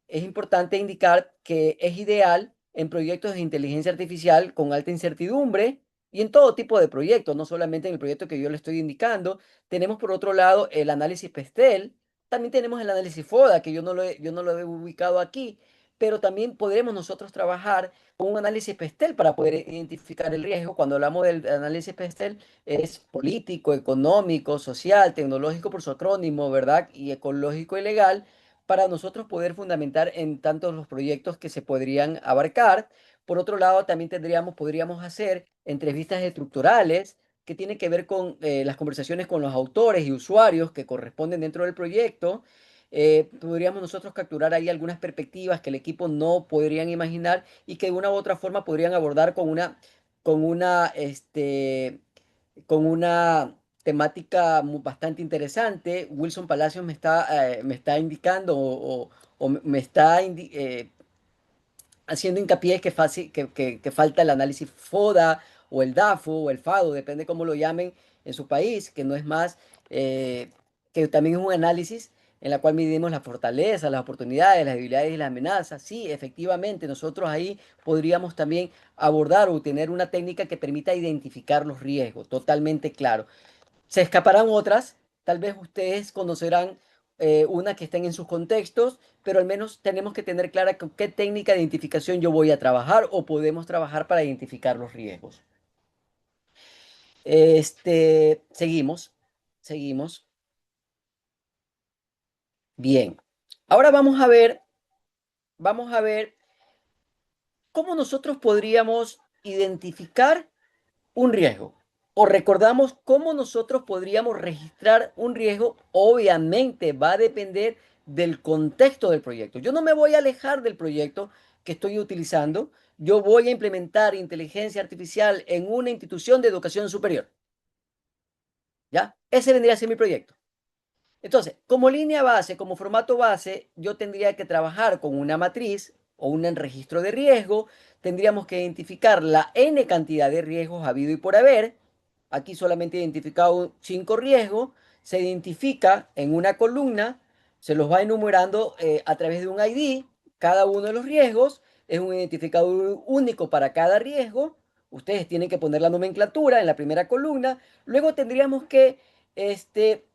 Es importante indicar que es ideal en proyectos de inteligencia artificial con alta incertidumbre y en todo tipo de proyectos, no solamente en el proyecto que yo le estoy indicando. Tenemos por otro lado el análisis PESTEL, también tenemos el análisis FODA, que yo no lo he ubicado aquí, pero también podremos nosotros trabajar con un análisis PESTEL para poder identificar el riesgo. Cuando hablamos del análisis PESTEL es político, económico, social, tecnológico por su acrónimo, ¿verdad? Y ecológico y legal para nosotros poder fundamentar en tantos los proyectos que se podrían abarcar. Por otro lado, también podríamos hacer entrevistas estructurales que tienen que ver con las conversaciones con los autores y usuarios que corresponden dentro del proyecto. Podríamos nosotros capturar ahí algunas perspectivas que el equipo no podrían imaginar y que de una u otra forma podrían abordar con una, con una temática bastante interesante. Wilson Palacios me está indicando o me está haciendo hincapié que falta el análisis FODA o el DAFO o el FADO, depende cómo lo llamen en su país, que no es más, eh, que también es un análisis en la cual medimos las fortalezas, las oportunidades, las debilidades y las amenazas. Sí, efectivamente, nosotros ahí podríamos también abordar o tener una técnica que permita identificar los riesgos, totalmente claro. Se escaparán otras, tal vez ustedes conocerán una que estén en sus contextos, pero al menos tenemos que tener clara con qué técnica de identificación yo voy a trabajar o podemos trabajar para identificar los riesgos. Seguimos. Bien. Ahora vamos a ver cómo nosotros podríamos identificar un riesgo. O recordamos cómo nosotros podríamos registrar un riesgo. Obviamente va a depender del contexto del proyecto. Yo no me voy a alejar del proyecto que estoy utilizando. Yo voy a implementar inteligencia artificial en una institución de educación superior. ¿Ya? Ese vendría a ser mi proyecto. Entonces, como línea base, como formato base, yo tendría que trabajar con una matriz o un registro de riesgo. Tendríamos que identificar la n cantidad de riesgos habido y por haber. Aquí solamente he identificado 5 riesgos. Se identifica en una columna, se los va enumerando a través de un ID. Cada uno de los riesgos es un identificador único para cada riesgo. Ustedes tienen que poner la nomenclatura en la primera columna. Luego tendríamos que este,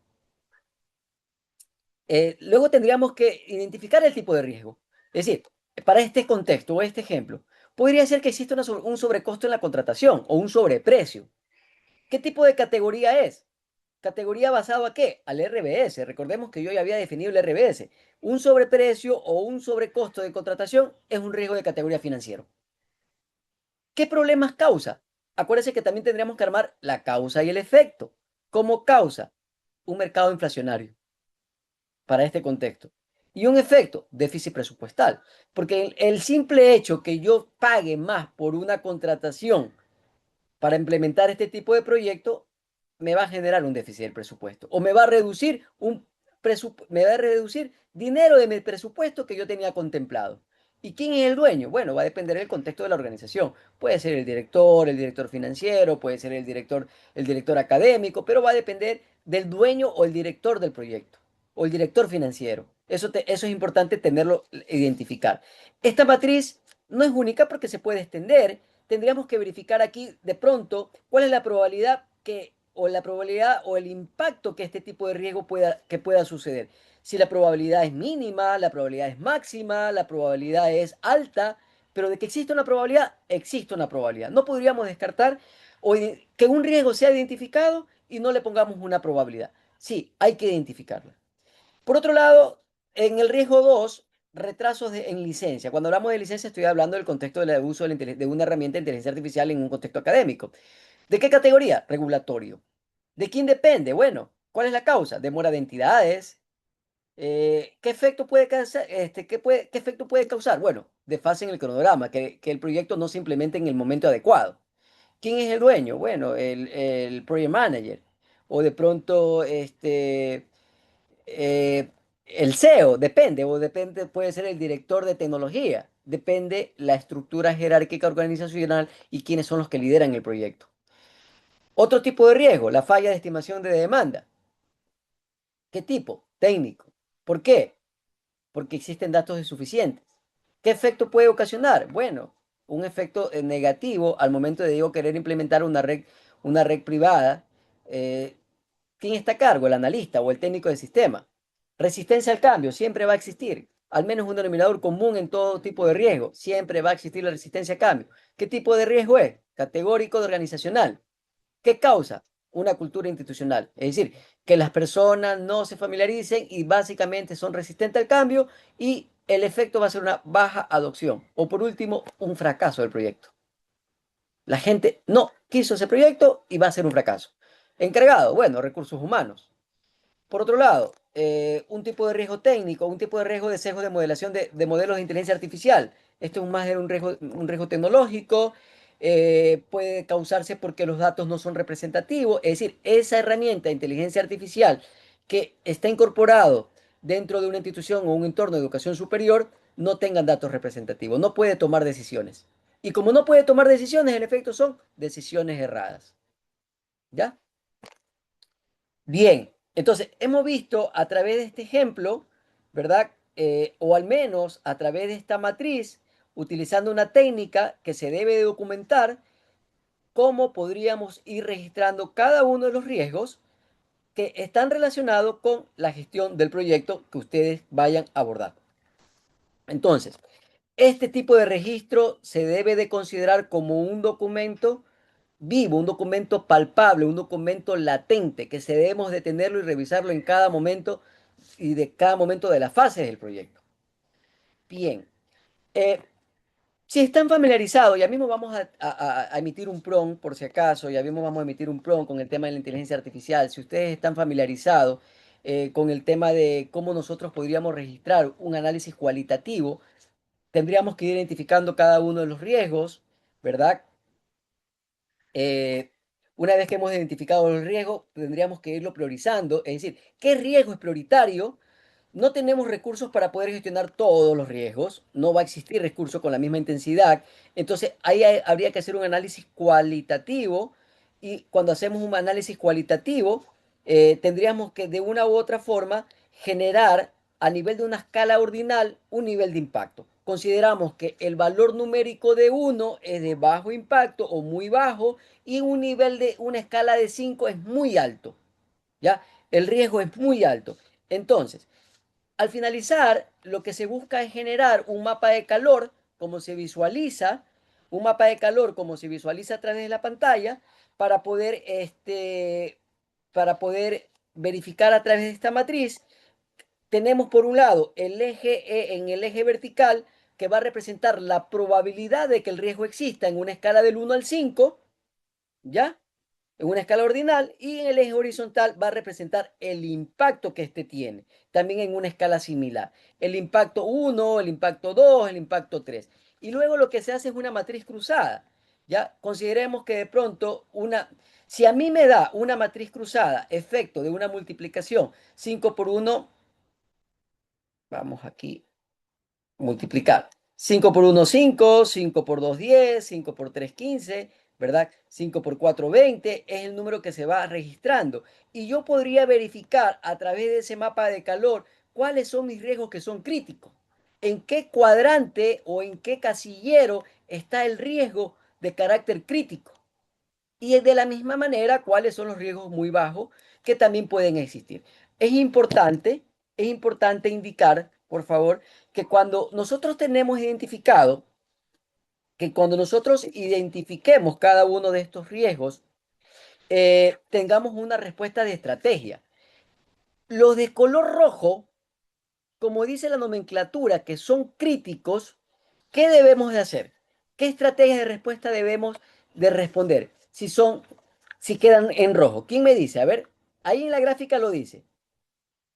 identificar el tipo de riesgo. Es decir, para este contexto o este ejemplo, podría ser que exista un sobrecosto en la contratación o un sobreprecio. ¿Qué tipo de categoría es? ¿Categoría basado a qué? Al RBS. Recordemos que yo ya había definido el RBS. Un sobreprecio o un sobrecosto de contratación es un riesgo de categoría financiero. ¿Qué problemas causa? Acuérdense que también tendríamos que armar la causa y el efecto. Como causa, un mercado inflacionario para este contexto. Y un efecto, déficit presupuestal. Porque el simple hecho que yo pague más por una contratación para implementar este tipo de proyecto me va a generar un déficit del presupuesto o me va a reducir dinero de mi presupuesto que yo tenía contemplado. ¿Y quién es el dueño? Bueno, va a depender del contexto de la organización. Puede ser el director financiero, puede ser el director académico, pero va a depender del dueño o el director del proyecto o el director financiero. Eso es importante tenerlo, identificar. Esta matriz no es única porque se puede extender. Tendríamos que verificar aquí de pronto cuál es la probabilidad o el impacto que este tipo de riesgo pueda suceder. Si la probabilidad es mínima, la probabilidad es máxima, la probabilidad es alta, pero de que existe una probabilidad, existe una probabilidad. No podríamos descartar que un riesgo sea identificado y no le pongamos una probabilidad. Sí, hay que identificarla. Por otro lado, en el riesgo 2, retrasos en licencia. Cuando hablamos de licencia, estoy hablando del contexto del uso de una herramienta de inteligencia artificial en un contexto académico. ¿De qué categoría? Regulatorio. ¿De quién depende? Bueno, ¿cuál es la causa? Demora de entidades. ¿Qué efecto puede causar? ¿Qué efecto puede causar? Bueno, desfase en el cronograma, que el proyecto no se implemente en el momento adecuado. ¿Quién es el dueño? Bueno, el project manager. O de pronto, el CEO, depende, puede ser el director de tecnología. Depende la estructura jerárquica organizacional y quiénes son los que lideran el proyecto. Otro tipo de riesgo, la falla de estimación de demanda. ¿Qué tipo? Técnico. ¿Por qué? Porque existen datos insuficientes. ¿Qué efecto puede ocasionar? Bueno, un efecto negativo al momento de yo querer implementar una red privada. eh, ¿Quién está a cargo? El analista o el técnico de sistema. Resistencia al cambio, siempre va a existir. Al menos un denominador común en todo tipo de riesgo. Siempre va a existir la resistencia al cambio. ¿Qué tipo de riesgo es? Categórico de organizacional. ¿Qué causa? Una cultura institucional. Es decir, que las personas no se familiaricen y básicamente son resistentes al cambio y el efecto va a ser una baja adopción. O por último, un fracaso del proyecto. La gente no quiso ese proyecto y va a ser un fracaso. Encargado, bueno, recursos humanos. Por otro lado, un tipo de riesgo técnico, un tipo de riesgo de sesgo de modelación de modelos de inteligencia artificial. Esto es más de un riesgo tecnológico, puede causarse porque los datos no son representativos. Es decir, esa herramienta de inteligencia artificial que está incorporado dentro de una institución o un entorno de educación superior no tengan datos representativos, no puede tomar decisiones. Y como no puede tomar decisiones, en efecto son decisiones erradas. ¿Ya? Bien, entonces hemos visto a través de este ejemplo, ¿verdad? O al menos a través de esta matriz, utilizando una técnica que se debe de documentar, cómo podríamos ir registrando cada uno de los riesgos que están relacionados con la gestión del proyecto que ustedes vayan a abordar. Entonces, este tipo de registro se debe de considerar como un documento vivo, un documento palpable, un documento latente, que se debemos de tenerlo y revisarlo en cada momento y de cada momento de las fases del proyecto. Bien, eh, si están familiarizados, ya mismo vamos a emitir un prompt, por si acaso, ya mismo vamos a emitir un prompt con el tema de la inteligencia artificial. Si ustedes están familiarizados con el tema de cómo nosotros podríamos registrar un análisis cualitativo, tendríamos que ir identificando cada uno de los riesgos, ¿verdad? Eh, una vez que hemos identificado el riesgo, tendríamos que irlo priorizando, es decir, ¿qué riesgo es prioritario? No tenemos recursos para poder gestionar todos los riesgos, no va a existir recursos con la misma intensidad, entonces habría que hacer un análisis cualitativo y cuando hacemos un análisis cualitativo, tendríamos que de una u otra forma generar a nivel de una escala ordinal un nivel de impacto. Consideramos que el valor numérico de 1 es de bajo impacto o muy bajo y un nivel de una escala de 5 es muy alto, ¿ya? El riesgo es muy alto. Entonces, al finalizar, lo que se busca es generar un mapa de calor, como se visualiza, un mapa de calor como se visualiza a través de la pantalla, para poder verificar a través de esta matriz. Tenemos por un lado el eje E en el eje vertical, que va a representar la probabilidad de que el riesgo exista en una escala del 1 al 5, ¿ya? En una escala ordinal, y en el eje horizontal va a representar el impacto que éste tiene, también en una escala similar. El impacto 1, el impacto 2, el impacto 3. Y luego lo que se hace es una matriz cruzada. Ya consideremos que de pronto si a mí me da una matriz cruzada, efecto de una multiplicación 5 por 1, vamos aquí, multiplicar. 5 por 1, 5, 5 por 2, 10, 5 por 3, 15, ¿verdad? 5 por 4, 20, es el número que se va registrando. Y yo podría verificar a través de ese mapa de calor cuáles son mis riesgos que son críticos. En qué cuadrante o en qué casillero está el riesgo de carácter crítico. Y de la misma manera, cuáles son los riesgos muy bajos que también pueden existir. Es importante indicar, por favor, que cuando nosotros tenemos identificado, que cuando nosotros identifiquemos cada uno de estos riesgos, tengamos una respuesta de estrategia. Los de color rojo, como dice la nomenclatura, que son críticos, ¿qué debemos de hacer? ¿Qué estrategias de respuesta debemos de responder? Si quedan en rojo. ¿Quién me dice? A ver, ahí en la gráfica lo dice.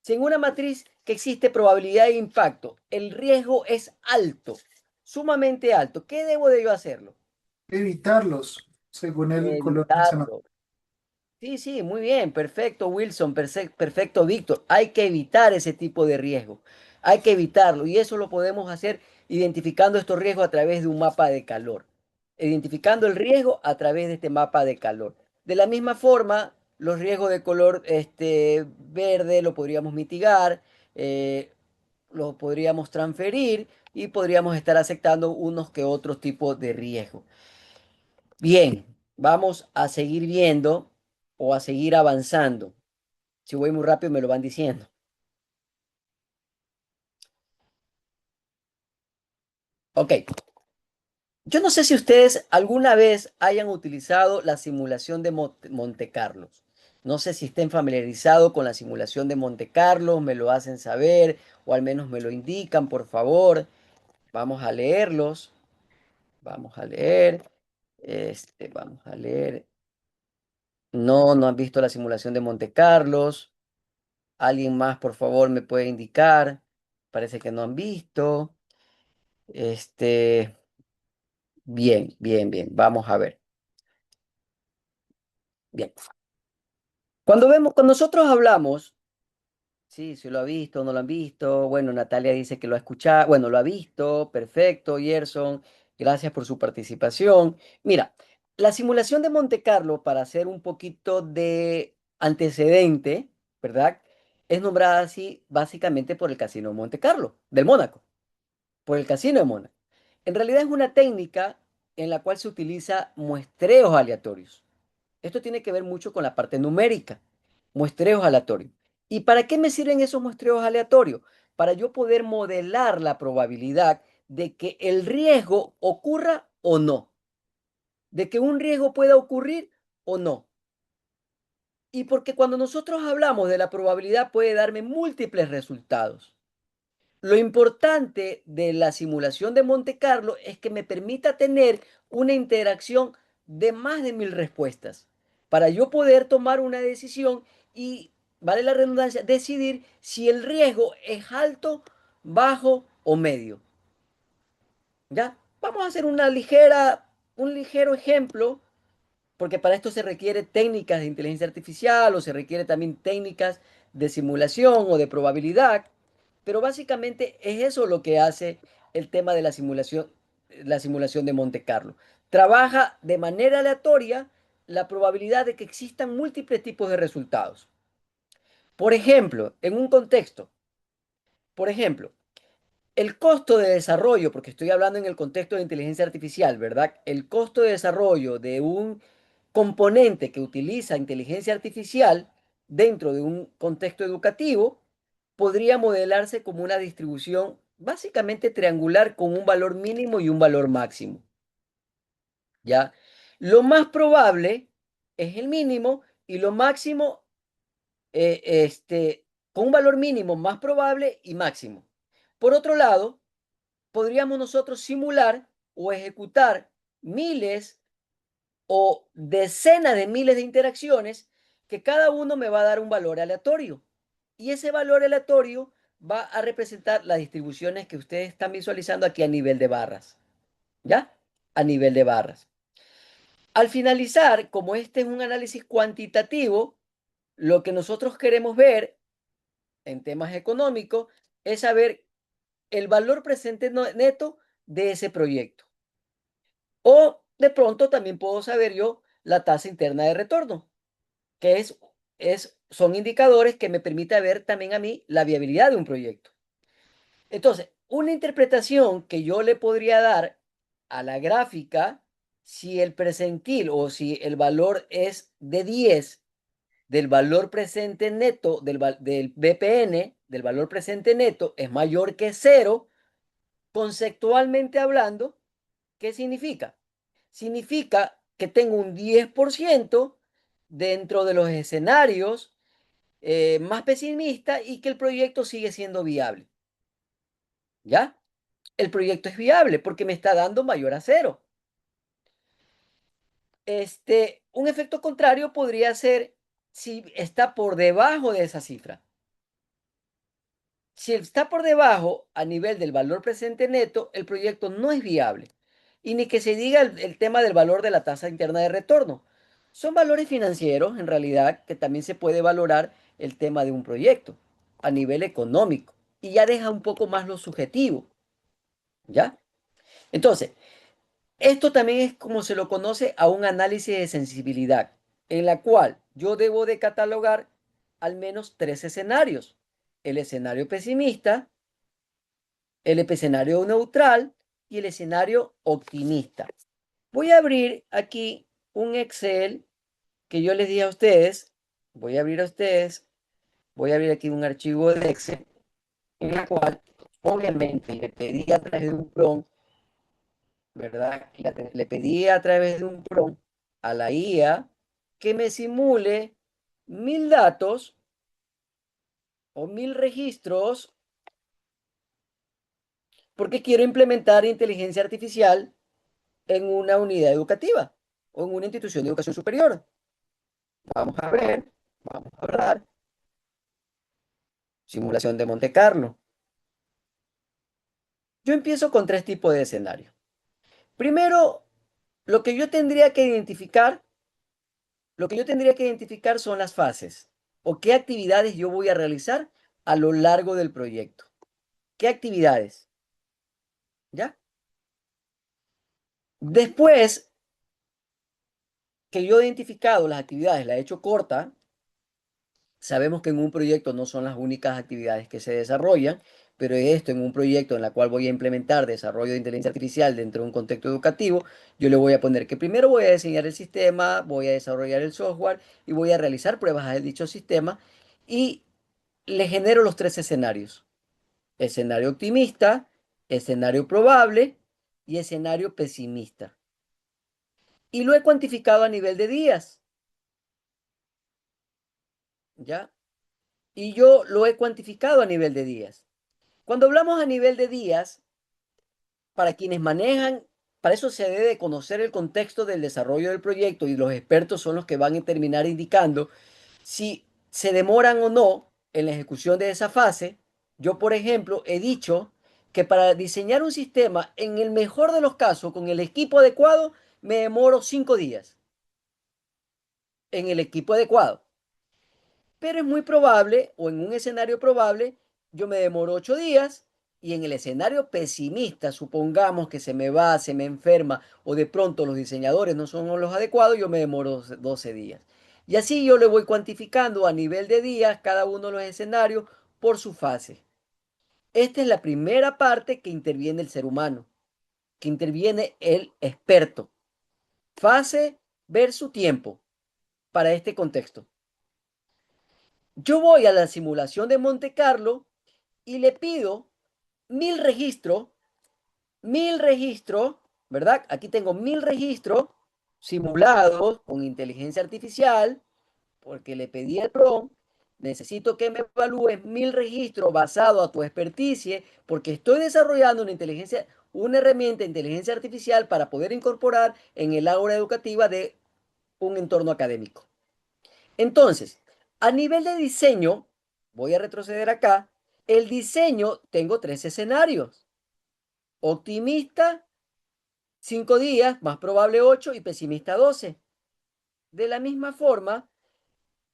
Si en una matriz que existe probabilidad de impacto, el riesgo es alto, sumamente alto, ¿qué debo de yo hacerlo? Evitarlos, según el color mencionado. Evitarlo. Sí, sí, muy bien, perfecto, Wilson, perfecto, Víctor. Hay que evitar ese tipo de riesgo. Hay que evitarlo y eso lo podemos hacer identificando estos riesgos a través de un mapa de calor. Identificando el riesgo a través de este mapa de calor. De la misma forma, los riesgos de color verde lo podríamos mitigar, lo podríamos transferir y podríamos estar aceptando unos que otros tipos de riesgos. Bien, vamos a seguir viendo o a seguir avanzando. Si voy muy rápido me lo van diciendo. Ok. Yo no sé si ustedes alguna vez hayan utilizado la simulación de Monte Carlo. No sé si estén familiarizados con la simulación de Monte Carlo, me lo hacen saber o al menos me lo indican, por favor. Vamos a leerlos. Vamos a leer. Vamos a leer. No, no han visto la simulación de Monte Carlos. ¿Alguien más, por favor, me puede indicar? Parece que no han visto. Este, bien, bien, bien. Vamos a ver. Bien. Cuando nosotros hablamos, sí, si lo ha visto, no lo han visto. Bueno, Natalia dice que lo ha escuchado. Bueno, lo ha visto. Perfecto, Gerson. Gracias por su participación. Mira, la simulación de Monte Carlo, para hacer un poquito de antecedente, ¿verdad? Es nombrada así básicamente por el Casino de Monte Carlo, del Mónaco. Por el Casino de Mónaco. En realidad es una técnica en la cual se utiliza muestreos aleatorios. Esto tiene que ver mucho con la parte numérica, muestreos aleatorios. ¿Y para qué me sirven esos muestreos aleatorios? Para yo poder modelar la probabilidad de que el riesgo ocurra o no. de que un riesgo pueda ocurrir o no. Y porque cuando nosotros hablamos de la probabilidad puede darme múltiples resultados. Lo importante de la simulación de Monte Carlo es que me permita tener una interacción de más de 1000 respuestas para yo poder tomar una decisión y, vale la redundancia, decidir si el riesgo es alto, bajo o medio. ¿Ya? Vamos a hacer un ligero ejemplo, porque para esto se requiere técnicas de inteligencia artificial o se requiere también técnicas de simulación o de probabilidad, pero básicamente es eso lo que hace el tema de la simulación de Monte Carlo. Trabaja de manera aleatoria la probabilidad de que existan múltiples tipos de resultados. Por ejemplo, en un contexto, por ejemplo, el costo de desarrollo, porque estoy hablando en el contexto de inteligencia artificial, ¿verdad? El costo de desarrollo de un componente que utiliza inteligencia artificial dentro de un contexto educativo podría modelarse como una distribución básicamente triangular con un valor mínimo y un valor máximo, ¿ya? Lo más probable es el mínimo y lo máximo, con un valor mínimo más probable y máximo. Por otro lado, podríamos nosotros simular o ejecutar miles o decenas de miles de interacciones que cada uno me va a dar un valor aleatorio. Y ese valor aleatorio va a representar las distribuciones que ustedes están visualizando aquí a nivel de barras. ¿Ya? A nivel de barras. Al finalizar, como este es un análisis cuantitativo, lo que nosotros queremos ver en temas económicos es saber el valor presente neto de ese proyecto. O de pronto también puedo saber yo la tasa interna de retorno, que son indicadores que me permiten ver también a mí la viabilidad de un proyecto. Entonces, una interpretación que yo le podría dar a la gráfica, si el percentil o si el valor es de 10 del valor presente neto, del BPN, del valor presente neto, es mayor que 0, conceptualmente hablando, ¿qué significa? Significa que tengo un 10% dentro de los escenarios más pesimistas y que el proyecto sigue siendo viable. ¿Ya? El proyecto es viable porque me está dando mayor a 0. Un efecto contrario podría ser si está por debajo de esa cifra. Si está por debajo a nivel del valor presente neto, el proyecto no es viable. Y ni que se diga el tema del valor de la tasa interna de retorno. Son valores financieros, en realidad, que también se puede valorar el tema de un proyecto a nivel económico. Y ya deja un poco más lo subjetivo. ¿Ya? Entonces, esto también es como se lo conoce a un análisis de sensibilidad, en la cual yo debo de catalogar al menos 3 escenarios. El escenario pesimista, el escenario neutral y el escenario optimista. Voy a abrir aquí un Excel que yo les di a ustedes. Voy a abrir aquí un archivo de Excel en la cual obviamente le pedí a través de un prompt, ¿verdad? Le pedí a través de un prompt a la IA que me simule 1000 datos o 1000 registros porque quiero implementar inteligencia artificial en una unidad educativa o en una institución de educación superior. Vamos a ver, vamos a hablar. Simulación de Monte Carlo. Yo empiezo con 3 tipos de escenarios. Primero, lo que yo tendría que identificar son las fases o qué actividades yo voy a realizar a lo largo del proyecto. ¿Qué actividades? ¿Ya? Después que yo he identificado las actividades, la he hecho corta, sabemos que en un proyecto no son las únicas actividades que se desarrollan, pero esto en un proyecto en el cual voy a implementar desarrollo de inteligencia artificial dentro de un contexto educativo, yo le voy a poner que primero voy a diseñar el sistema, voy a desarrollar el software y voy a realizar pruebas de dicho sistema y le genero los 3 escenarios. Escenario optimista, escenario probable y escenario pesimista. y lo he cuantificado a nivel de días, ¿ya? Y yo lo he cuantificado a nivel de días. Cuando hablamos a nivel de días, para quienes manejan, para eso se debe conocer el contexto del desarrollo del proyecto y los expertos son los que van a terminar indicando si se demoran o no en la ejecución de esa fase. Yo, por ejemplo, he dicho que para diseñar un sistema, en el mejor de los casos, con el equipo adecuado, me demoro 5 días en el equipo adecuado. Pero es muy probable, o en un escenario probable, yo me demoro 8 días y en el escenario pesimista, supongamos que se me va, se me enferma o de pronto los diseñadores no son los adecuados, yo me demoro 12 días. Y así yo le voy cuantificando a nivel de días cada uno de los escenarios por su fase. Esta es la primera parte que interviene el ser humano, que interviene el experto. Fase versus tiempo para este contexto. Yo voy a la simulación de Monte Carlo y le pido 1000 registros, 1000 registros, ¿verdad? Aquí tengo 1000 registros simulados con inteligencia artificial, porque le pedí el prompt. Necesito que me evalúes 1000 registros basado a tu experticia, porque estoy desarrollando una herramienta de inteligencia artificial para poder incorporar en el aula educativa de un entorno académico. Entonces, a nivel de diseño, voy a retroceder acá. El diseño, tengo 3 escenarios. Optimista, 5 días, más probable 8 y pesimista 12. De la misma forma,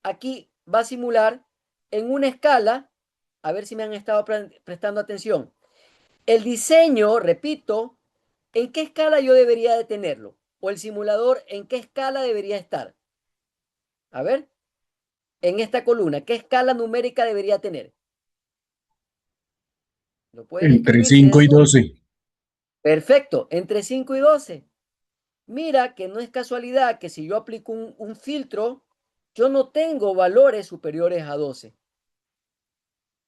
aquí va a simular en una escala, a ver si me han estado prestando atención. El diseño, repito, ¿en qué escala yo debería de tenerlo? O el simulador, ¿en qué escala debería estar? A ver, en esta columna, ¿qué escala numérica debería tener? ¿Lo pueden Entre escribir si 5 y desean? 12. Perfecto, entre 5 y 12. Mira que no es casualidad que si yo aplico un filtro, yo no tengo valores superiores a 12.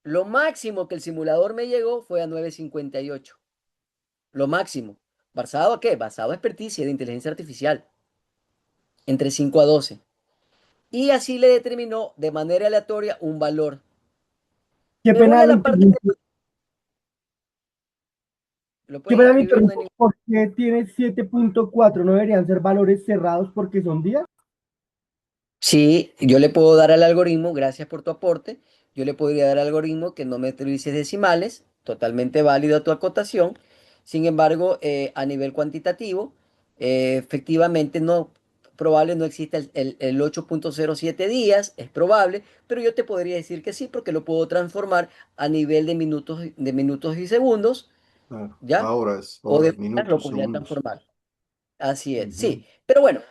Lo máximo que el simulador me llegó fue a 9,58. Lo máximo. ¿Basado a qué? Basado a experticia de inteligencia artificial. Entre 5 a 12. Y así le determinó de manera aleatoria un valor. Qué Me voy pena a lo la parte de... interrumpo. Lo Qué pueden pena lo escribir, no hay interrumpo. ¿Por qué tiene 7.4? ¿No deberían ser valores cerrados porque son días? Sí, yo le puedo dar al algoritmo, gracias por tu aporte, yo le podría dar al algoritmo que no me utilices decimales, totalmente válido tu acotación. Sin embargo, a nivel cuantitativo, efectivamente probable no existe el 8,07 días, es probable, pero yo te podría decir que sí, porque lo puedo transformar a nivel de minutos y segundos, Claro. ¿ya? O de Horas, horas lo minutos, podría segundos. transformar. Así es, Ujú. sí. Pero bueno,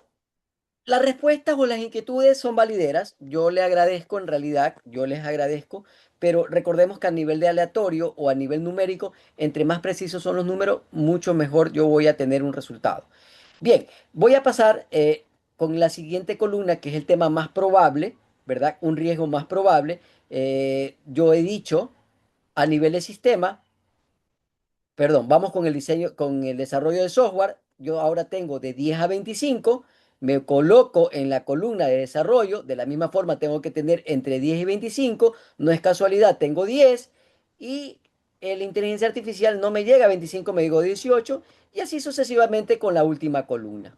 las respuestas o las inquietudes son valideras. Yo le agradezco, en realidad, yo les agradezco, pero recordemos que a nivel de aleatorio o a nivel numérico, entre más precisos son los números, mucho mejor yo voy a tener un resultado. Bien, voy a pasar con la siguiente columna, que es el tema más probable, ¿verdad? Un riesgo más probable. Yo he dicho a nivel de sistema, perdón, vamos con el diseño, con el desarrollo de software. Yo ahora tengo de 10 a 25, me coloco en la columna de desarrollo, de la misma forma tengo que tener entre 10 y 25, no es casualidad, tengo 10 y la inteligencia artificial no me llega a 25, me digo 18 y así sucesivamente con la última columna,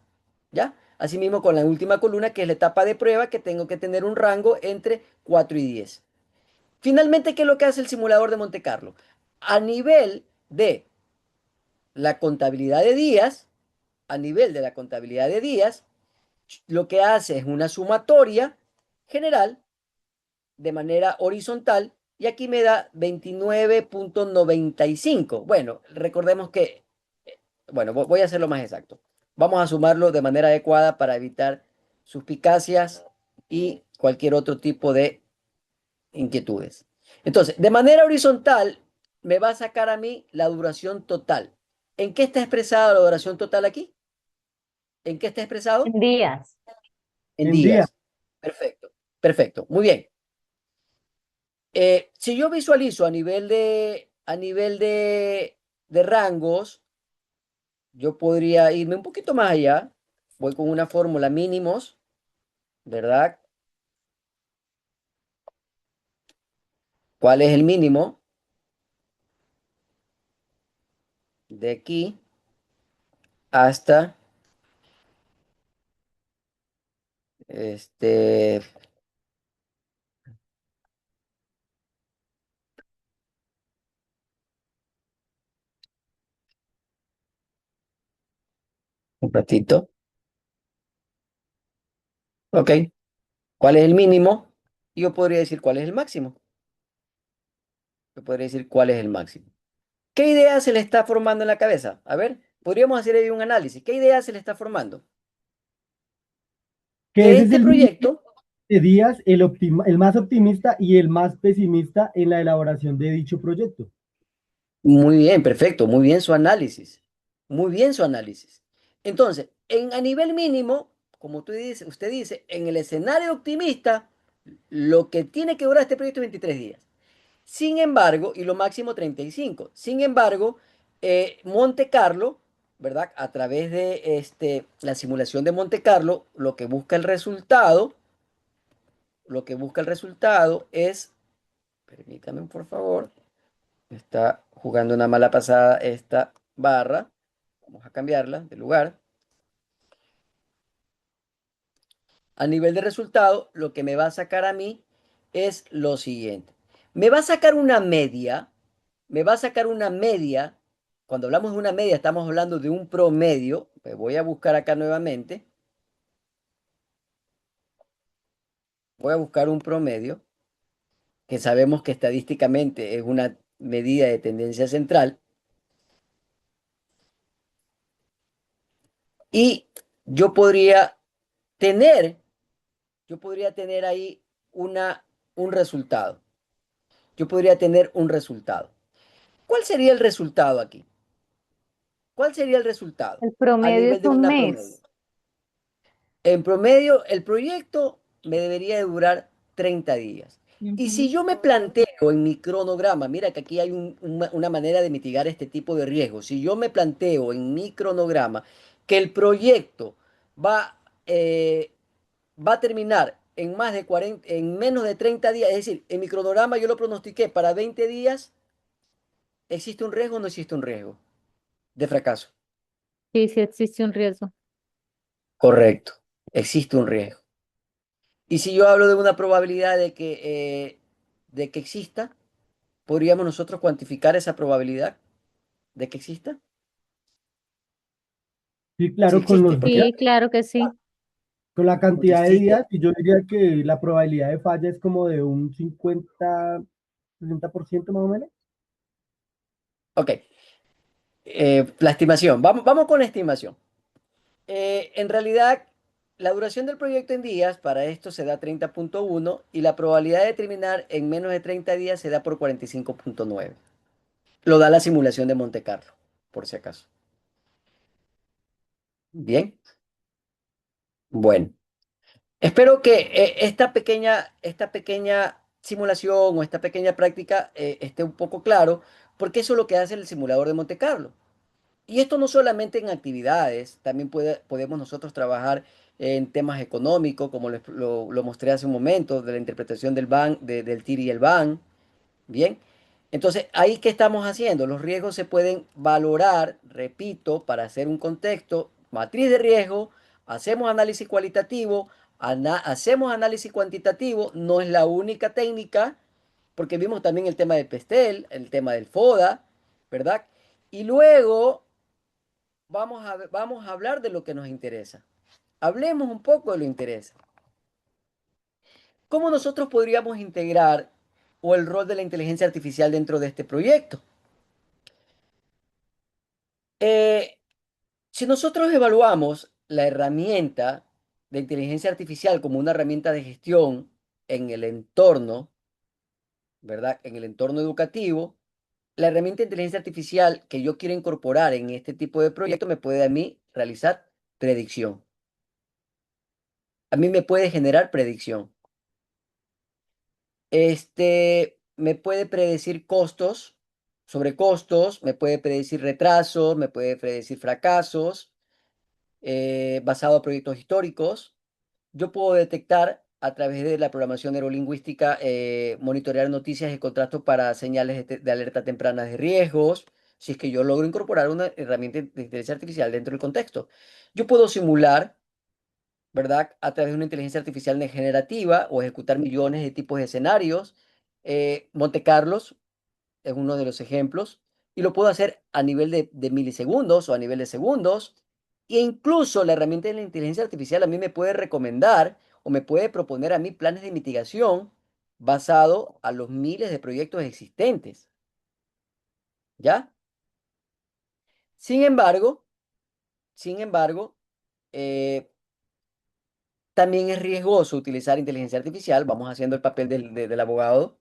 ¿ya? Asimismo con la última columna que es la etapa de prueba que tengo que tener un rango entre 4 y 10. Finalmente, ¿qué es lo que hace el simulador de Monte Carlo? A nivel de la contabilidad de días, a nivel de la contabilidad de días, lo que hace es una sumatoria general de manera horizontal y aquí me da 29,95. Bueno, recordemos que, bueno, voy a hacerlo más exacto. Vamos a sumarlo de manera adecuada para evitar suspicacias y cualquier otro tipo de inquietudes. Entonces, de manera horizontal, me va a sacar a mí la duración total. ¿En qué está expresada la duración total aquí? ¿En qué está expresado? En días. En En día. días. Perfecto, perfecto, muy bien. Si yo visualizo a nivel de rangos, yo podría irme un poquito más allá voy con una fórmula mínimos, ¿verdad? ¿Cuál es el mínimo de aquí hasta este un ratito? Ok. ¿Cuál es el mínimo? Y yo podría decir cuál es el máximo. Yo podría decir cuál es el máximo. ¿Qué idea se le está formando en la cabeza? A ver, podríamos hacer ahí un análisis. ¿Qué idea se le está formando? Que Que ese es este el mínimo proyecto, de días, el más optimista y el más pesimista en la elaboración de dicho proyecto. muy bien, perfecto, muy bien su análisis. Muy bien su análisis. Entonces, a nivel mínimo, como usted dice, en el escenario optimista, lo que tiene que durar este proyecto es 23 días. Sin embargo, y lo máximo 35. Sin embargo, Monte Carlo, ¿verdad? A través de la simulación de Monte Carlo, lo que busca el resultado es, permítame por favor, me está jugando una mala pasada esta barra. Vamos a cambiarla de lugar. A nivel de resultado, lo que me va a sacar a mí es lo siguiente. Me va a sacar una media, me va a sacar una media. Cuando hablamos de una media, estamos hablando de un promedio. Me voy a buscar acá nuevamente. Voy a buscar un promedio, que sabemos que estadísticamente es una medida de tendencia central. Y yo podría tener, yo podría tener ahí un resultado. Yo podría tener un resultado. ¿Cuál sería el resultado aquí? ¿Cuál sería el resultado El a promedio nivel es de un una promedio? mes. En promedio, el proyecto me debería de durar 30 días. Y si Ujú. yo me planteo en mi cronograma, mira que aquí hay una manera de mitigar este tipo de riesgos. Si yo me planteo en mi cronograma que el proyecto va, eh, va a terminar en más de 40, en menos de 30 días, es decir, en mi cronograma yo lo pronostiqué para 20 días, ¿existe un riesgo o no existe un riesgo de fracaso? Sí, sí existe un riesgo. Correcto, existe un riesgo. Y si yo hablo de una probabilidad de que exista, ¿podríamos nosotros cuantificar esa probabilidad de que exista? Sí, Sí claro, con existe, los días, Sí, claro que sí. con la porque cantidad de días, existe. y yo diría que la probabilidad de falla es como de un 50, 60% más o menos. Ok, la estimación. Vamos con la estimación. En realidad, la duración del proyecto en días, para esto se da 30,1 y la probabilidad de terminar en menos de 30 días se da por 45,9. Lo da la simulación de Monte Carlo, por si acaso. Bien, bueno. Espero que esta pequeña simulación o esta pequeña práctica esté un poco claro, porque eso es lo que hace el simulador de Monte Carlo. Y esto no solamente en actividades, también podemos nosotros trabajar en temas económicos, como lo mostré hace un momento, de la interpretación del TIR y el BAN. Bien, entonces, ¿ahí qué estamos haciendo? Los riesgos se pueden valorar, repito, para hacer un contexto, matriz de riesgo, hacemos análisis cualitativo, hacemos análisis cuantitativo, no es la única técnica, porque vimos también el tema del PESTEL, el tema del FODA, ¿verdad? Y luego vamos a hablar de lo que nos interesa. Hablemos un poco de lo que interesa. ¿Cómo nosotros podríamos integrar o el rol de la inteligencia artificial dentro de este proyecto? Eh, si nosotros evaluamos la herramienta de inteligencia artificial como una herramienta de gestión en el entorno, ¿verdad? En el entorno educativo, la herramienta de inteligencia artificial que yo quiero incorporar en este tipo de proyecto me puede a mí realizar predicción. A mí me puede generar predicción. Me puede predecir costos, sobrecostos, me puede predecir retrasos, me puede predecir fracasos, basado en proyectos históricos. Yo puedo detectar a través de la programación neurolingüística, monitorear noticias y contrastos para señales de alerta temprana de riesgos, si es que yo logro incorporar una herramienta de inteligencia artificial dentro del contexto. Yo puedo simular, ¿verdad? A través de una inteligencia artificial generativa o ejecutar millones de tipos de escenarios. Monte Carlos es uno de los ejemplos, y lo puedo hacer a nivel de milisegundos o a nivel de segundos. E incluso la herramienta de la inteligencia artificial a mí me puede recomendar o me puede proponer a mí planes de mitigación basado a los miles de proyectos existentes, ¿ya? Sin embargo, sin embargo, eh, también es riesgoso utilizar inteligencia artificial. Vamos haciendo el papel del abogado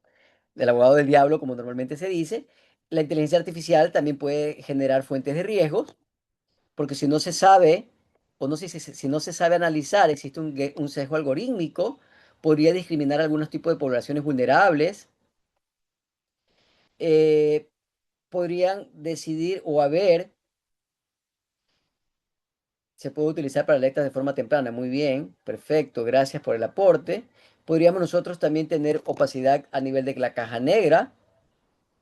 del diablo, como normalmente se dice. La inteligencia artificial también puede generar fuentes de riesgos, porque si no se sabe, o no sé si no se sabe analizar, existe un sesgo algorítmico, podría discriminar algunos tipos de poblaciones vulnerables, eh, podrían decidir o haber, se puede utilizar para alertas de forma temprana. Muy bien, perfecto, gracias por el aporte. Podríamos nosotros también tener opacidad a nivel de la caja negra,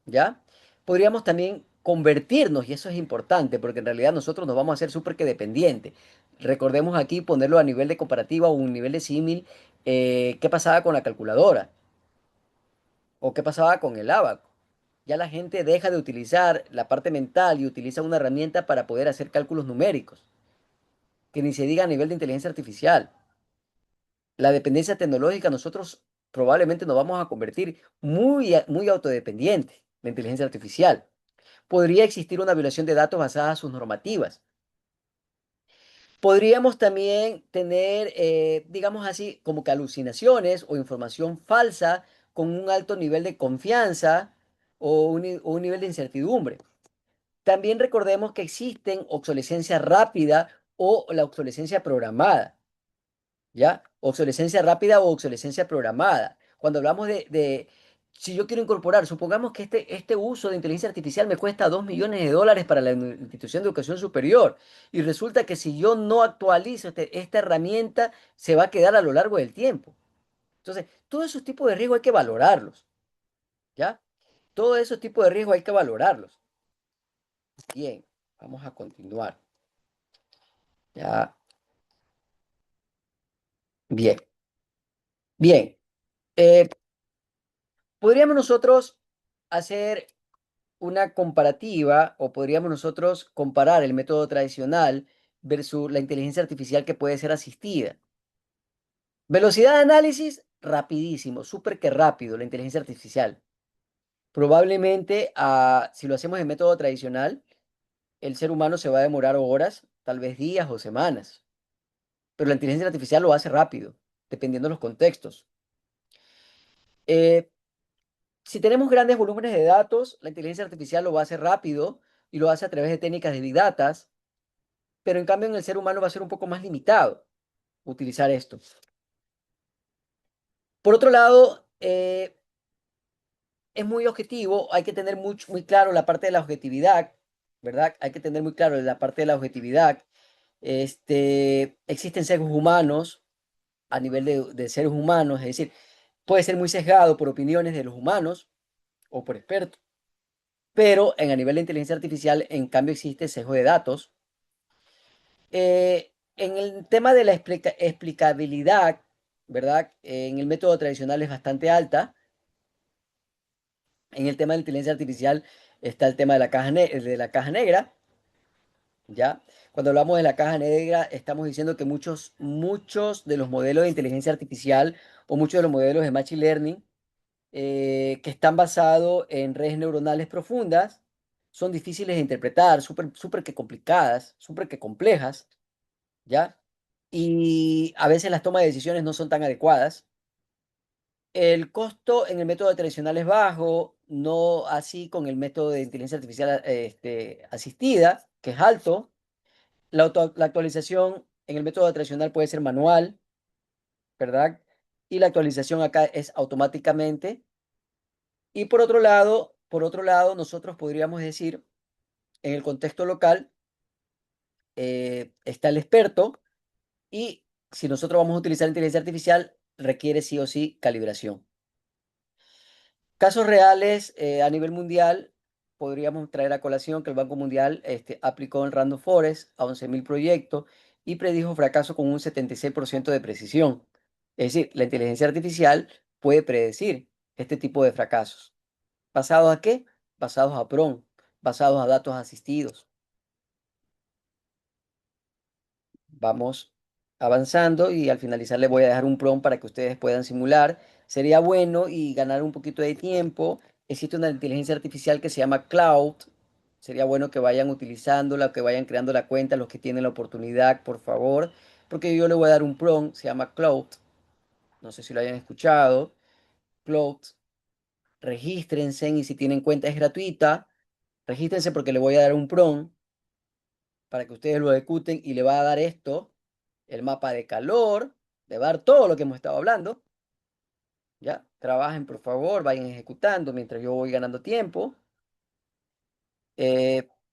¿ya? Podríamos también convertirnos, y eso es importante, porque en realidad nosotros nos vamos a hacer súper que dependientes. Recordemos aquí ponerlo a nivel de comparativa o un nivel de símil, qué pasaba con la calculadora o qué pasaba con el abaco. Ya la gente deja de utilizar la parte mental y utiliza una herramienta para poder hacer cálculos numéricos, que ni se diga a nivel de inteligencia artificial. La dependencia tecnológica, nosotros probablemente nos vamos a convertir muy autodependientes, la inteligencia artificial. Podría existir una violación de datos basada en sus normativas. Podríamos también tener, digamos así, como que alucinaciones o información falsa con un alto nivel de confianza o un nivel de incertidumbre. También recordemos que existen obsolescencia rápida o la obsolescencia programada. ¿Ya? Obsolescencia rápida o obsolescencia programada. Cuando hablamos si yo quiero incorporar, supongamos que este uso de inteligencia artificial me cuesta $2 millones para la institución de educación superior, y resulta que si yo no actualizo esta herramienta, se va a quedar a lo largo del tiempo. Entonces, todos esos tipos de riesgos hay que valorarlos, ¿ya? Todos esos tipos de riesgos hay que valorarlos. Bien, vamos a continuar. Ya, bien, bien. Eh, Podríamos nosotros hacer una comparativa, o podríamos nosotros comparar el método tradicional versus la inteligencia artificial que puede ser asistida. Velocidad de análisis, rapidísimo, súper que rápido, la inteligencia artificial. Probablemente, si lo hacemos en método tradicional, el ser humano se va a demorar horas, tal vez días o semanas, pero la inteligencia artificial lo hace rápido, dependiendo de los contextos. Eh, Si tenemos grandes volúmenes de datos, la inteligencia artificial lo va a hacer rápido y lo hace a través de técnicas de Big Data, pero en cambio en el ser humano va a ser un poco más limitado utilizar esto. Por otro lado, es muy objetivo, hay que tener muy claro la parte de la objetividad, ¿verdad? Hay que tener muy claro la parte de la objetividad. Existen sesgos humanos a nivel de seres humanos, es decir, puede ser muy sesgado por opiniones de los humanos o por expertos, pero a nivel de inteligencia artificial, en cambio, existe sesgo de datos. En el tema de la explicabilidad, ¿verdad? En el método tradicional es bastante alta. En el tema de la inteligencia artificial está el tema de de la caja negra, ¿ya? Cuando hablamos de la caja negra, estamos diciendo que muchos de los modelos de inteligencia artificial o muchos de los modelos de Machine Learning, que están basados en redes neuronales profundas, son difíciles de interpretar, súper que complicadas, súper que complejas, ¿ya? Y a veces las tomas de decisiones no son tan adecuadas. El costo en el método tradicional es bajo, no así con el método de inteligencia artificial asistida, que es alto. La actualización en el método tradicional puede ser manual, ¿verdad? Y la actualización acá es automáticamente. Y por otro lado, nosotros podríamos decir, en el contexto local, está el experto y si nosotros vamos a utilizar inteligencia artificial, requiere sí o sí calibración. Casos reales a nivel mundial, podríamos traer a colación que el Banco Mundial aplicó en Random Forest a 11.000 proyectos y predijo fracaso con un 76% de precisión. Es decir, la inteligencia artificial puede predecir este tipo de fracasos. ¿Basados a qué? Basados a PROM, basados a datos asistidos. Vamos avanzando y al finalizar les voy a dejar un prompt para que ustedes puedan simular. Sería bueno y ganar un poquito de tiempo. Existe una inteligencia artificial que se llama Cloud. Sería bueno que vayan utilizándola, que vayan creando la cuenta, los que tienen la oportunidad, por favor, porque yo le voy a dar un prompt, se llama Cloud. No sé si lo hayan escuchado. Cloud, regístrense y si tienen cuenta es gratuita. Regístrense porque le voy a dar un prompt para que ustedes lo ejecuten y le va a dar esto, el mapa de calor, le va a dar todo lo que hemos estado hablando. ¿Ya? Trabajen, por favor, vayan ejecutando mientras yo voy ganando tiempo.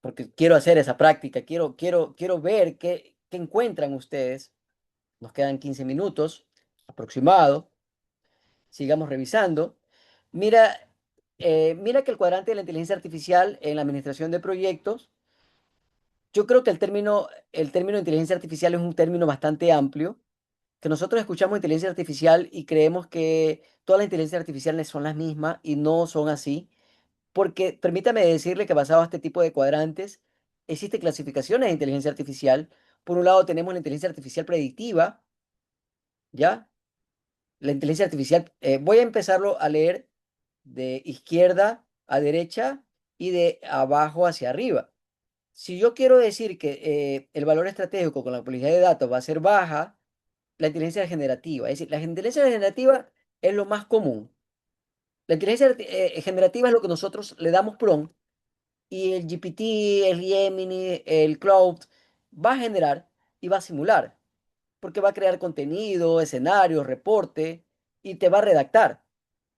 Porque quiero hacer esa práctica, quiero ver qué encuentran ustedes. Nos quedan 15 minutos aproximado. Sigamos revisando. Mira, mira que el cuadrante de la inteligencia artificial en la administración de proyectos, yo creo que el término inteligencia artificial es un término bastante amplio, que nosotros escuchamos inteligencia artificial y creemos que todas las inteligencias artificiales son las mismas y no son así, porque permítame decirle que basado en este tipo de cuadrantes, existen clasificaciones de inteligencia artificial. Por un lado tenemos la inteligencia artificial predictiva, ¿ya? La inteligencia artificial, voy a empezarlo a leer de izquierda a derecha y de abajo hacia arriba. Si yo quiero decir que el valor estratégico con la publicidad de datos va a ser baja, la inteligencia generativa, es decir, la inteligencia generativa es lo más común. La inteligencia generativa es lo que nosotros le damos prompt y el GPT, el Gemini, el Cloud va a generar y va a simular, porque va a crear contenido, escenarios, reporte y te va a redactar.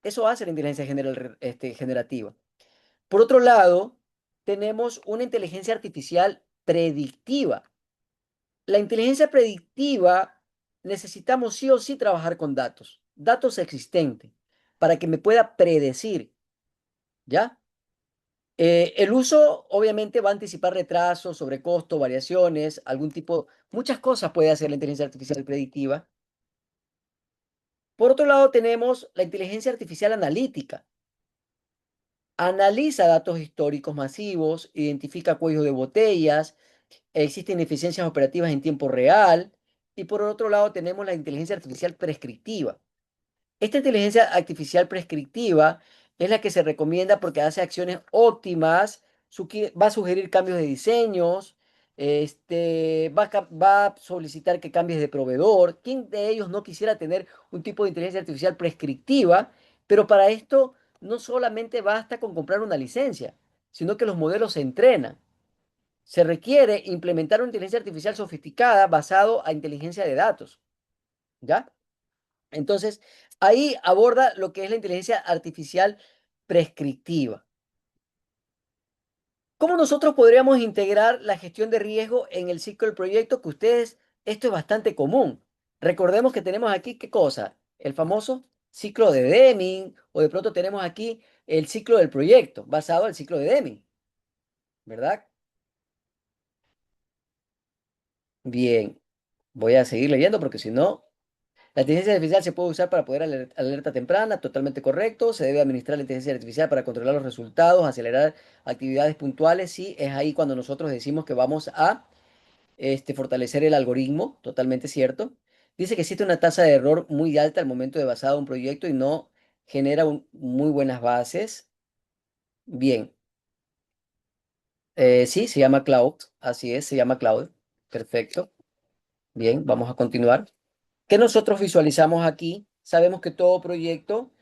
Eso hace la inteligencia generativa. Por otro lado, tenemos una inteligencia artificial predictiva. La inteligencia predictiva necesitamos sí o sí trabajar con datos, datos existentes, para que me pueda predecir, ¿ya? El uso obviamente va a anticipar retrasos, sobrecosto, variaciones, algún tipo, muchas cosas puede hacer la inteligencia artificial predictiva. Por otro lado, tenemos la inteligencia artificial analítica. Analiza datos históricos masivos, identifica cuellos de botellas, existen eficiencias operativas en tiempo real. Y por otro lado, tenemos la inteligencia artificial prescriptiva. Esta inteligencia artificial prescriptiva es la que se recomienda porque hace acciones óptimas, va a sugerir cambios de diseños, va a solicitar que cambies de proveedor. ¿Quién de ellos no quisiera tener un tipo de inteligencia artificial prescriptiva? Pero para esto no solamente basta con comprar una licencia, sino que los modelos se entrenan. Se requiere implementar una inteligencia artificial sofisticada basado a inteligencia de datos, ¿ya? Entonces, ahí aborda lo que es la inteligencia artificial prescriptiva. ¿Cómo nosotros podríamos integrar la gestión de riesgo en el ciclo del proyecto? Que ustedes, esto es bastante común. Recordemos que tenemos aquí, ¿qué cosa? El famoso ciclo de Deming, o de pronto tenemos aquí el ciclo del proyecto, basado en el ciclo de Deming, ¿verdad? Bien, voy a seguir leyendo porque si no, la inteligencia artificial se puede usar para poder alerta temprana, totalmente correcto. Se debe administrar la inteligencia artificial para controlar los resultados, acelerar actividades puntuales. Sí, es ahí cuando nosotros decimos que vamos a fortalecer el algoritmo, totalmente cierto. Dice que existe una tasa de error muy alta al momento de basado un proyecto y no genera muy buenas bases. Bien, sí, se llama Cloud, así es, se llama Cloud. Perfecto. Bien, vamos a continuar. ¿Qué nosotros visualizamos aquí? Sabemos que todo proyecto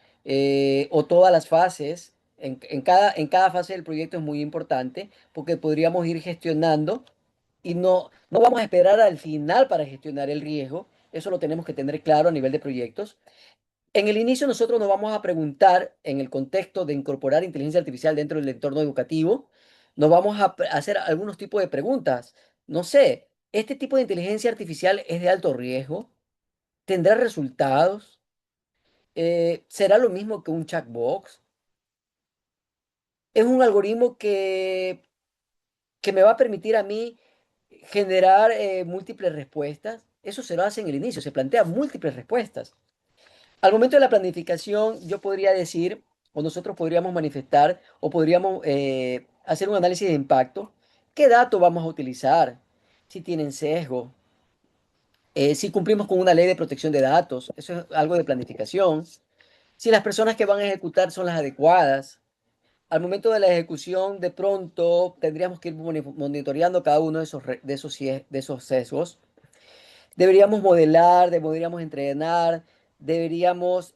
o todas las fases, en cada fase del proyecto es muy importante porque podríamos ir gestionando y no vamos a esperar al final para gestionar el riesgo. Eso lo tenemos que tener claro a nivel de proyectos. En el inicio nosotros nos vamos a preguntar, en el contexto de incorporar inteligencia artificial dentro del entorno educativo, nos vamos a hacer algunos tipos de preguntas. No sé, Este tipo de inteligencia artificial es de alto riesgo, tendrá resultados, será lo mismo que un chatbox. Es un algoritmo que me va a permitir a mí generar múltiples respuestas. Eso se lo hace en el inicio, se plantea múltiples respuestas. Al momento de la planificación, yo podría decir, o nosotros podríamos manifestar, o podríamos hacer un análisis de impacto. ¿Qué datos vamos a utilizar? Si tienen sesgo, si cumplimos con una ley de protección de datos, eso es algo de planificación. Si las personas que van a ejecutar son las adecuadas. Al momento de la ejecución, de pronto tendríamos que ir monitoreando cada uno de esos sesgos. Deberíamos modelar, deberíamos entrenar, deberíamos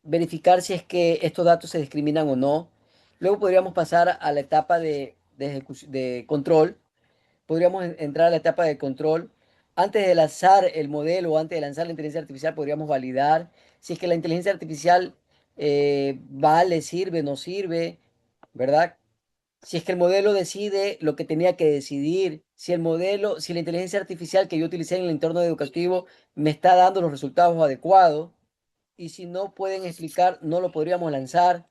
verificar si es que estos datos se discriminan o no. Luego podríamos pasar a la etapa de control. Podríamos entrar a la etapa de control. Antes de lanzar el modelo, antes de lanzar la inteligencia artificial, podríamos validar si es que la inteligencia artificial vale, sirve, no sirve, ¿verdad? Si es que el modelo decide lo que tenía que decidir, si la inteligencia artificial que yo utilicé en el entorno educativo me está dando los resultados adecuados, y si no pueden explicar, no lo podríamos lanzar,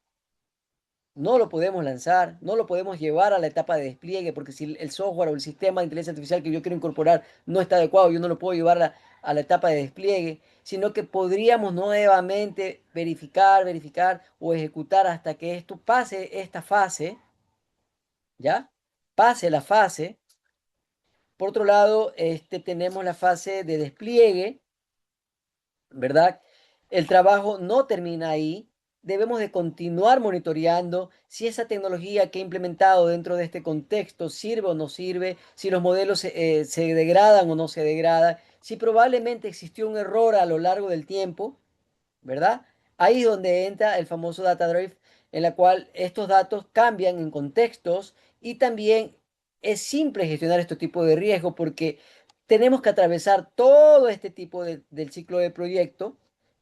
no lo podemos lanzar, no lo podemos llevar a la etapa de despliegue, porque si el software o el sistema de inteligencia artificial que yo quiero incorporar no está adecuado, yo no lo puedo llevar a la etapa de despliegue, sino que podríamos nuevamente verificar o ejecutar hasta que esto pase esta fase, ¿ya? Pase la fase. Por otro lado, tenemos la fase de despliegue, ¿verdad? El trabajo no termina ahí. Debemos de continuar monitoreando si esa tecnología que he implementado dentro de este contexto sirve o no sirve, si los modelos se degradan o no se degradan, si probablemente existió un error a lo largo del tiempo, ¿verdad? Ahí es donde entra el famoso data drift, en la cual estos datos cambian en contextos, y también es simple gestionar este tipo de riesgo porque tenemos que atravesar todo este tipo del ciclo de proyecto,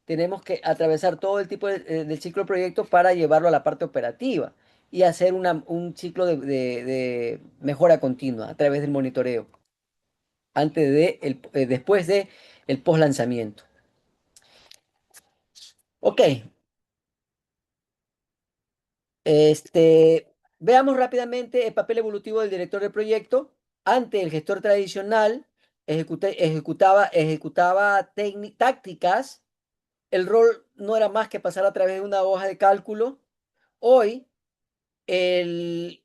tenemos que atravesar todo el tipo del ciclo de proyecto para llevarlo a la parte operativa y hacer un ciclo de mejora continua a través del monitoreo, después de el post lanzamiento. Ok, veamos rápidamente el papel evolutivo del director de proyecto. Ante el gestor tradicional, ejecutaba tácticas. El rol no era más que pasar a través de una hoja de cálculo. Hoy, el,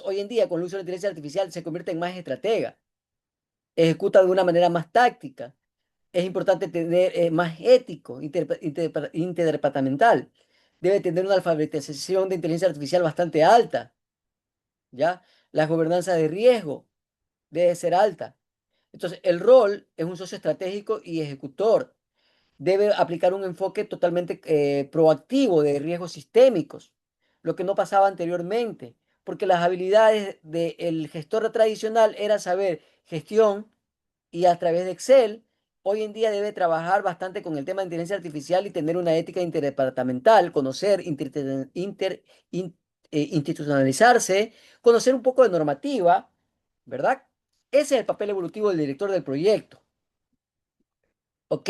hoy en día, con el uso de la inteligencia artificial, se convierte en más estratega. Ejecuta de una manera más táctica. Es importante tener más ético, interdepartamental. Debe tener una alfabetización de inteligencia artificial bastante alta, ¿ya? La gobernanza de riesgo debe ser alta. Entonces, el rol es un socio estratégico y ejecutor. Debe aplicar un enfoque totalmente proactivo de riesgos sistémicos, lo que no pasaba anteriormente, porque las habilidades del gestor tradicional era saber gestión, y a través de Excel, hoy en día debe trabajar bastante con el tema de inteligencia artificial y tener una ética interdepartamental, conocer, institucionalizarse, conocer un poco de normativa, ¿verdad? Ese es el papel evolutivo del director del proyecto. Ok,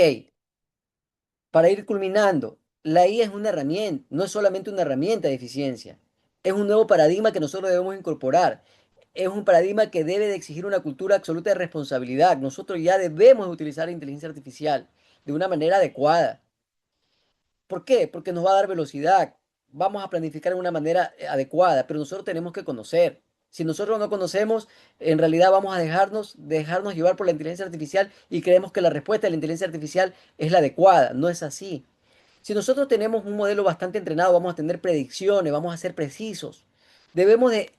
para ir culminando, la IA es una herramienta, no es solamente una herramienta de eficiencia, es un nuevo paradigma que nosotros debemos incorporar. Es un paradigma que debe de exigir una cultura absoluta de responsabilidad. Nosotros ya debemos utilizar la inteligencia artificial de una manera adecuada. ¿Por qué? Porque nos va a dar velocidad. Vamos a planificar de una manera adecuada, pero nosotros tenemos que conocer. Si nosotros no conocemos, en realidad vamos a dejarnos llevar por la inteligencia artificial y creemos que la respuesta de la inteligencia artificial es la adecuada. No es así. Si nosotros tenemos un modelo bastante entrenado, vamos a tener predicciones, vamos a ser precisos. Debemos de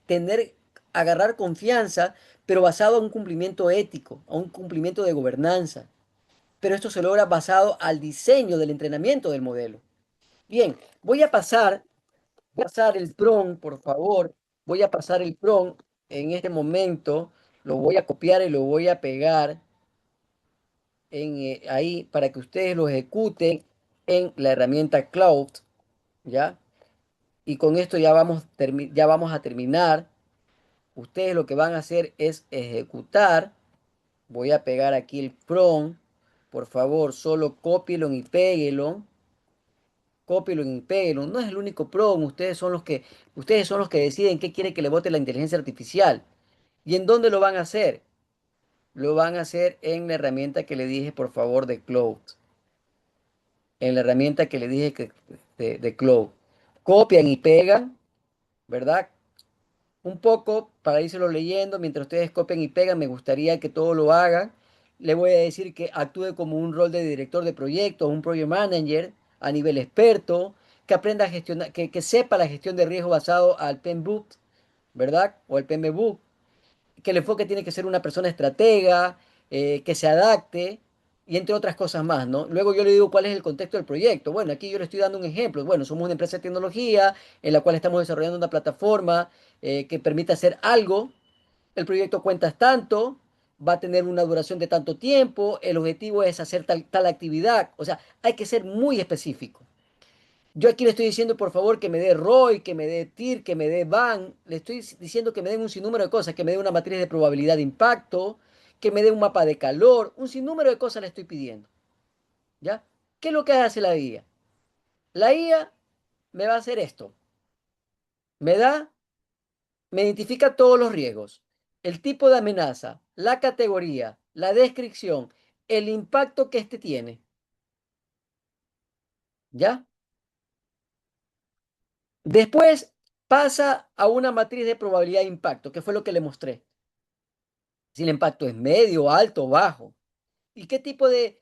agarrar confianza, pero basado en un cumplimiento ético, a un cumplimiento de gobernanza. Pero esto se logra basado al diseño del entrenamiento del modelo. Bien, voy a pasar el prompt, por favor. Voy a pasar el prompt en este momento. Lo voy a copiar y lo voy a pegar ahí para que ustedes lo ejecuten en la herramienta Cloud, ¿ya? Y con esto ya vamos a terminar. ustedes lo que van a hacer es ejecutar. Voy a pegar aquí el prompt. Por favor, solo cópielo y péguelo. Cópielo y péguelo. No es el único prompt. Ustedes son los que deciden qué quiere que le vote la inteligencia artificial. ¿Y en dónde lo van a hacer? Lo van a hacer en la herramienta que le dije, por favor, de Cloud. En la herramienta que le dije de Cloud. Copian y pegan, ¿verdad? Un poco para írselo leyendo, mientras ustedes copian y pegan, me gustaría que todo lo hagan. Le voy a decir que actúe como un rol de director de proyectos, un project manager a nivel experto, que aprenda a gestionar, que sepa la gestión de riesgo basado al PMBOK, ¿verdad? O el PMBOK, que el enfoque tiene que ser una persona estratega, que se adapte y entre otras cosas más, ¿no? Luego yo le digo cuál es el contexto del proyecto. Bueno, aquí yo le estoy dando un ejemplo. Bueno, somos una empresa de tecnología en la cual estamos desarrollando una plataforma que permite hacer algo. El proyecto cuenta tanto, va a tener una duración de tanto tiempo, el objetivo es hacer tal actividad. O sea, hay que ser muy específico. Yo aquí le estoy diciendo, por favor, que me dé ROI, que me dé TIR, que me dé BAN. Le estoy diciendo que me den un sinnúmero de cosas, que me dé una matriz de probabilidad de impacto, que me dé un mapa de calor. Un sinnúmero de cosas le estoy pidiendo. ¿Ya? ¿Qué es lo que hace la IA? La IA me va a hacer esto. Me da, me identifica todos los riesgos, el tipo de amenaza, la categoría, la descripción, el impacto que este tiene. ¿Ya? Después pasa a una matriz de probabilidad de impacto, que fue lo que le mostré. Si el impacto es medio, alto, bajo. ¿Y qué tipo de,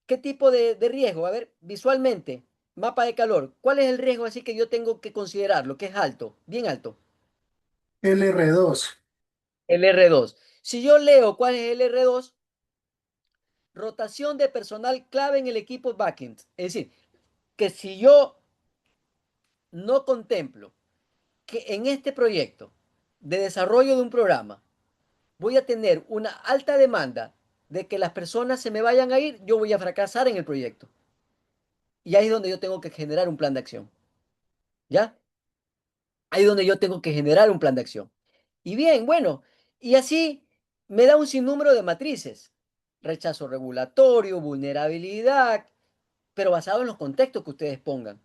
qué tipo de riesgo? A ver, visualmente, mapa de calor. ¿Cuál es el riesgo así que yo tengo que considerarlo? Que es alto, bien alto. LR2. El R2. Si yo leo cuál es el R2, rotación de personal clave en el equipo backend. Es decir, que si yo no contemplo que en este proyecto de desarrollo de un programa voy a tener una alta demanda de que las personas se me vayan a ir, yo voy a fracasar en el proyecto. Y ahí es donde yo tengo que generar un plan de acción. ¿Ya? Ahí es donde yo tengo que generar un plan de acción. Y bien, bueno, y así me da un sinnúmero de matrices. Rechazo regulatorio, vulnerabilidad, pero basado en los contextos que ustedes pongan.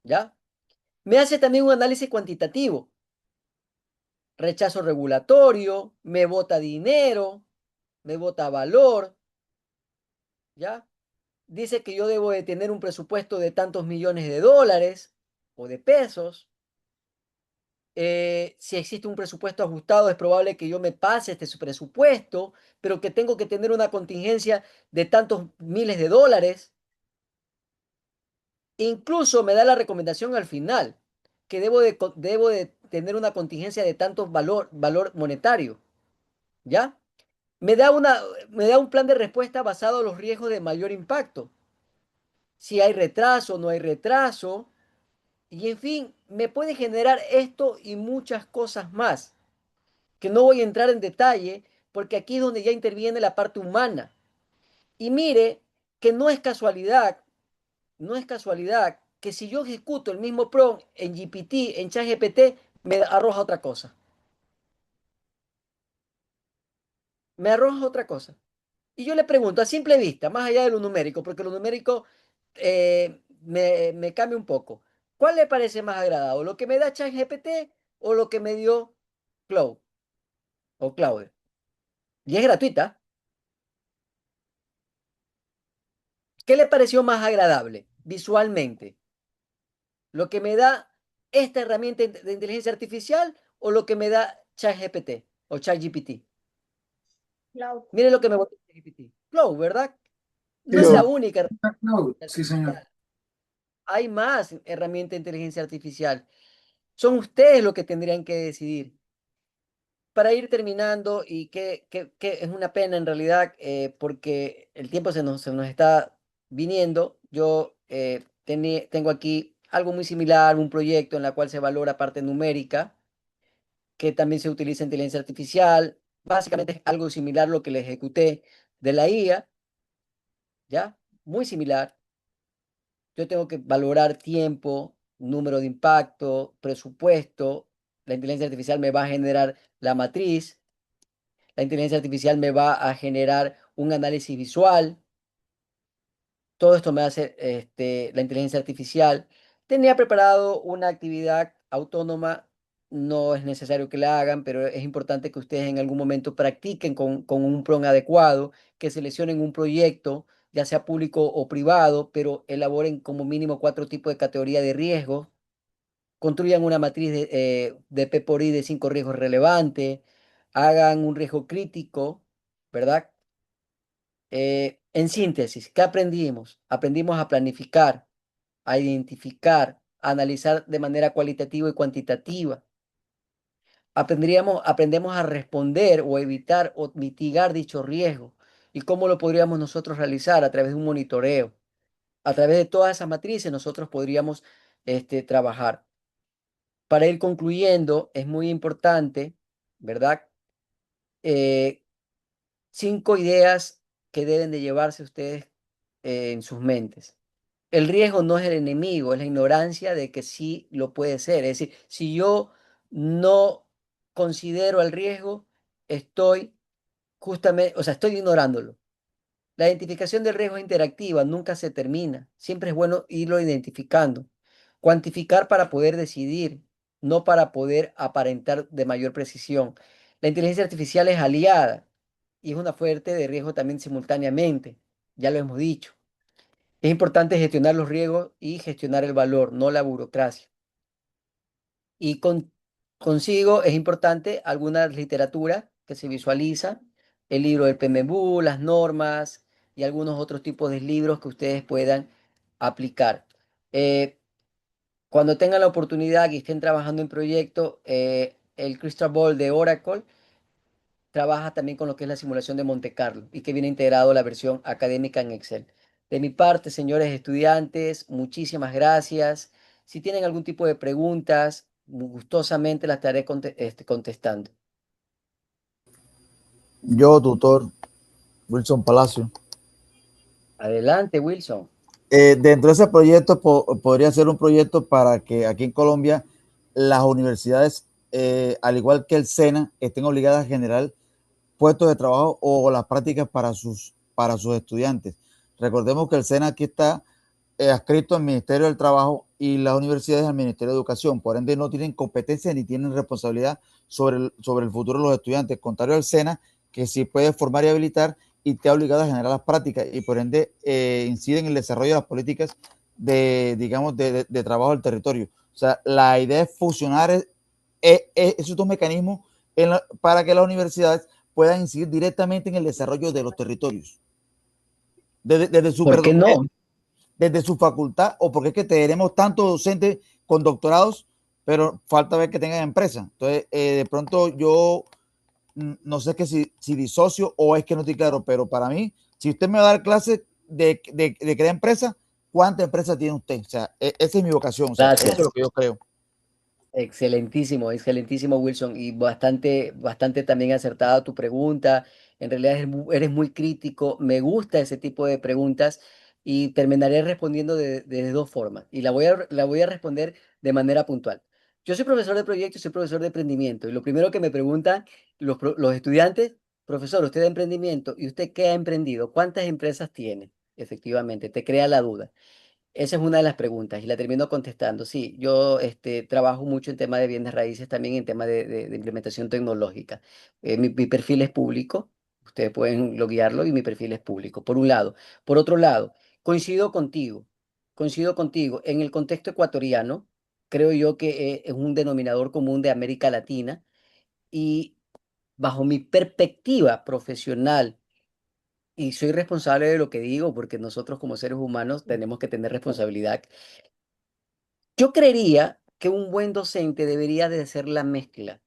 ¿Ya? Me hace también un análisis cuantitativo. Rechazo regulatorio, me bota dinero, me bota valor, ¿ya? Dice que yo debo de tener un presupuesto de tantos millones de dólares o de pesos. Si existe un presupuesto ajustado, es probable que yo me pase este presupuesto, pero que tengo que tener una contingencia de tantos miles de dólares. Incluso me da la recomendación al final, que debo de tener una contingencia de tantos valor monetario, ¿ya? Me da me da un plan de respuesta basado en los riesgos de mayor impacto. Si hay retraso, no hay retraso. Y en fin, me puede generar esto y muchas cosas más, que no voy a entrar en detalle porque aquí es donde ya interviene la parte humana. Y mire que no es casualidad que si yo ejecuto el mismo prompt en GPT, en ChatGPT, me arroja otra cosa. Me arroja otra cosa. Y yo le pregunto a simple vista, más allá de lo numérico, porque lo numérico me cambia un poco. ¿Cuál le parece más agradable? ¿Lo que me da ChatGPT o lo que me dio Cloud o Claude? Y es gratuita. ¿Qué le pareció más agradable visualmente? ¿Lo que me da esta herramienta de inteligencia artificial o lo que me da ChatGPT o ChatGPT? Cloud. Miren lo que me botó ChatGPT. Cloud, ¿verdad? No es la Pero, única herramienta no, sí, señor. artificial. Hay más herramientas de inteligencia artificial. Son ustedes los que tendrían que decidir. Para ir terminando, y que es una pena en realidad, porque el tiempo se nos está viniendo, yo tengo aquí algo muy similar, un proyecto en la cual se valora parte numérica, que también se utiliza inteligencia artificial. Básicamente es algo similar a lo que le ejecuté de la IA, ¿ya? Muy similar. Yo tengo que valorar tiempo, número de impacto, presupuesto, La inteligencia artificial me va a generar la matriz. La inteligencia artificial me va a generar un análisis visual. Todo esto me hace la inteligencia artificial. Tenía preparado una actividad autónoma, no es necesario que la hagan, pero es importante que ustedes en algún momento practiquen con un prompt adecuado, que seleccionen un proyecto, ya sea público o privado, pero elaboren como mínimo 4 tipos de categoría de riesgos, construyan una matriz de P por I de 5 riesgos relevantes, hagan un riesgo crítico, ¿verdad? En síntesis, ¿qué aprendimos? Aprendimos a planificar, a identificar, a analizar de manera cualitativa y cuantitativa. Aprendemos a responder o evitar o mitigar dicho riesgo. ¿Y cómo lo podríamos nosotros realizar? A través de un monitoreo. A través de todas esas matrices nosotros podríamos trabajar. Para ir concluyendo, es muy importante, ¿verdad? 5 ideas que deben de llevarse ustedes en sus mentes. El riesgo no es el enemigo, es la ignorancia de que sí lo puede ser. Es decir, si yo no considero el riesgo, estoy justamente, o sea, estoy ignorándolo. La identificación del riesgo es interactiva, nunca se termina. Siempre es bueno irlo identificando. Cuantificar para poder decidir, no para poder aparentar de mayor precisión. La inteligencia artificial es aliada y es una fuente de riesgo también simultáneamente. Ya lo hemos dicho. Es importante gestionar los riesgos y gestionar el valor, no la burocracia. Y consigo es importante alguna literatura que se visualiza, el libro del PMBOK, las normas y algunos otros tipos de libros que ustedes puedan aplicar. Eh, Cuando tengan la oportunidad y estén trabajando en proyectos, el Crystal Ball de Oracle trabaja también con lo que es la simulación de Monte Carlo y que viene integrado la versión académica en Excel. De mi parte, señores estudiantes, muchísimas gracias. Si tienen algún tipo de preguntas, gustosamente las estaré contestando. Yo, tutor Wilson Palacio. Adelante, Wilson. Dentro de ese proyecto podría ser un proyecto para que aquí en Colombia las universidades, al igual que el SENA, estén obligadas a generar puestos de trabajo o las prácticas para sus estudiantes. Recordemos que el SENA aquí está adscrito al Ministerio del Trabajo y las universidades al Ministerio de Educación. Por ende, no tienen competencia ni tienen responsabilidad sobre el futuro de los estudiantes. Contrario al SENA, que sí puede formar y habilitar y te ha obligado a generar las prácticas y por ende incide en el desarrollo de las políticas de trabajo del territorio. O sea, la idea es fusionar esos dos mecanismos para que las universidades puedan incidir directamente en el desarrollo de los territorios. Desde su, ¿Por qué no? desde su facultad, o porque es que tenemos tantos docentes con doctorados, pero falta ver que tengan empresa. Entonces, de pronto yo no sé que si disocio o es que no estoy claro, pero para mí, si usted me va a dar clases de crear empresa, ¿cuánta empresa tiene usted? O sea, esa es mi vocación, o sea, eso es lo que yo creo. Excelentísimo, excelentísimo, Wilson, y bastante, bastante también acertada tu pregunta. En realidad eres muy crítico. Me gusta ese tipo de preguntas y terminaré respondiendo de 2 formas. Y la voy a responder de manera puntual. Yo soy profesor de proyectos, soy profesor de emprendimiento. Y lo primero que me preguntan los estudiantes, profesor, usted de emprendimiento, ¿y usted qué ha emprendido? ¿Cuántas empresas tiene? Efectivamente, te crea la duda. Esa es una de las preguntas y la termino contestando. Sí, yo trabajo mucho en temas de bienes raíces, también en temas de implementación tecnológica. Mi perfil es público, ustedes pueden loguearlo y mi perfil es público, por un lado. Por otro lado, coincido contigo. En el contexto ecuatoriano, creo yo que es un denominador común de América Latina y bajo mi perspectiva profesional, y soy responsable de lo que digo porque nosotros como seres humanos tenemos que tener responsabilidad. Yo creería que un buen docente debería de hacer la mezcla.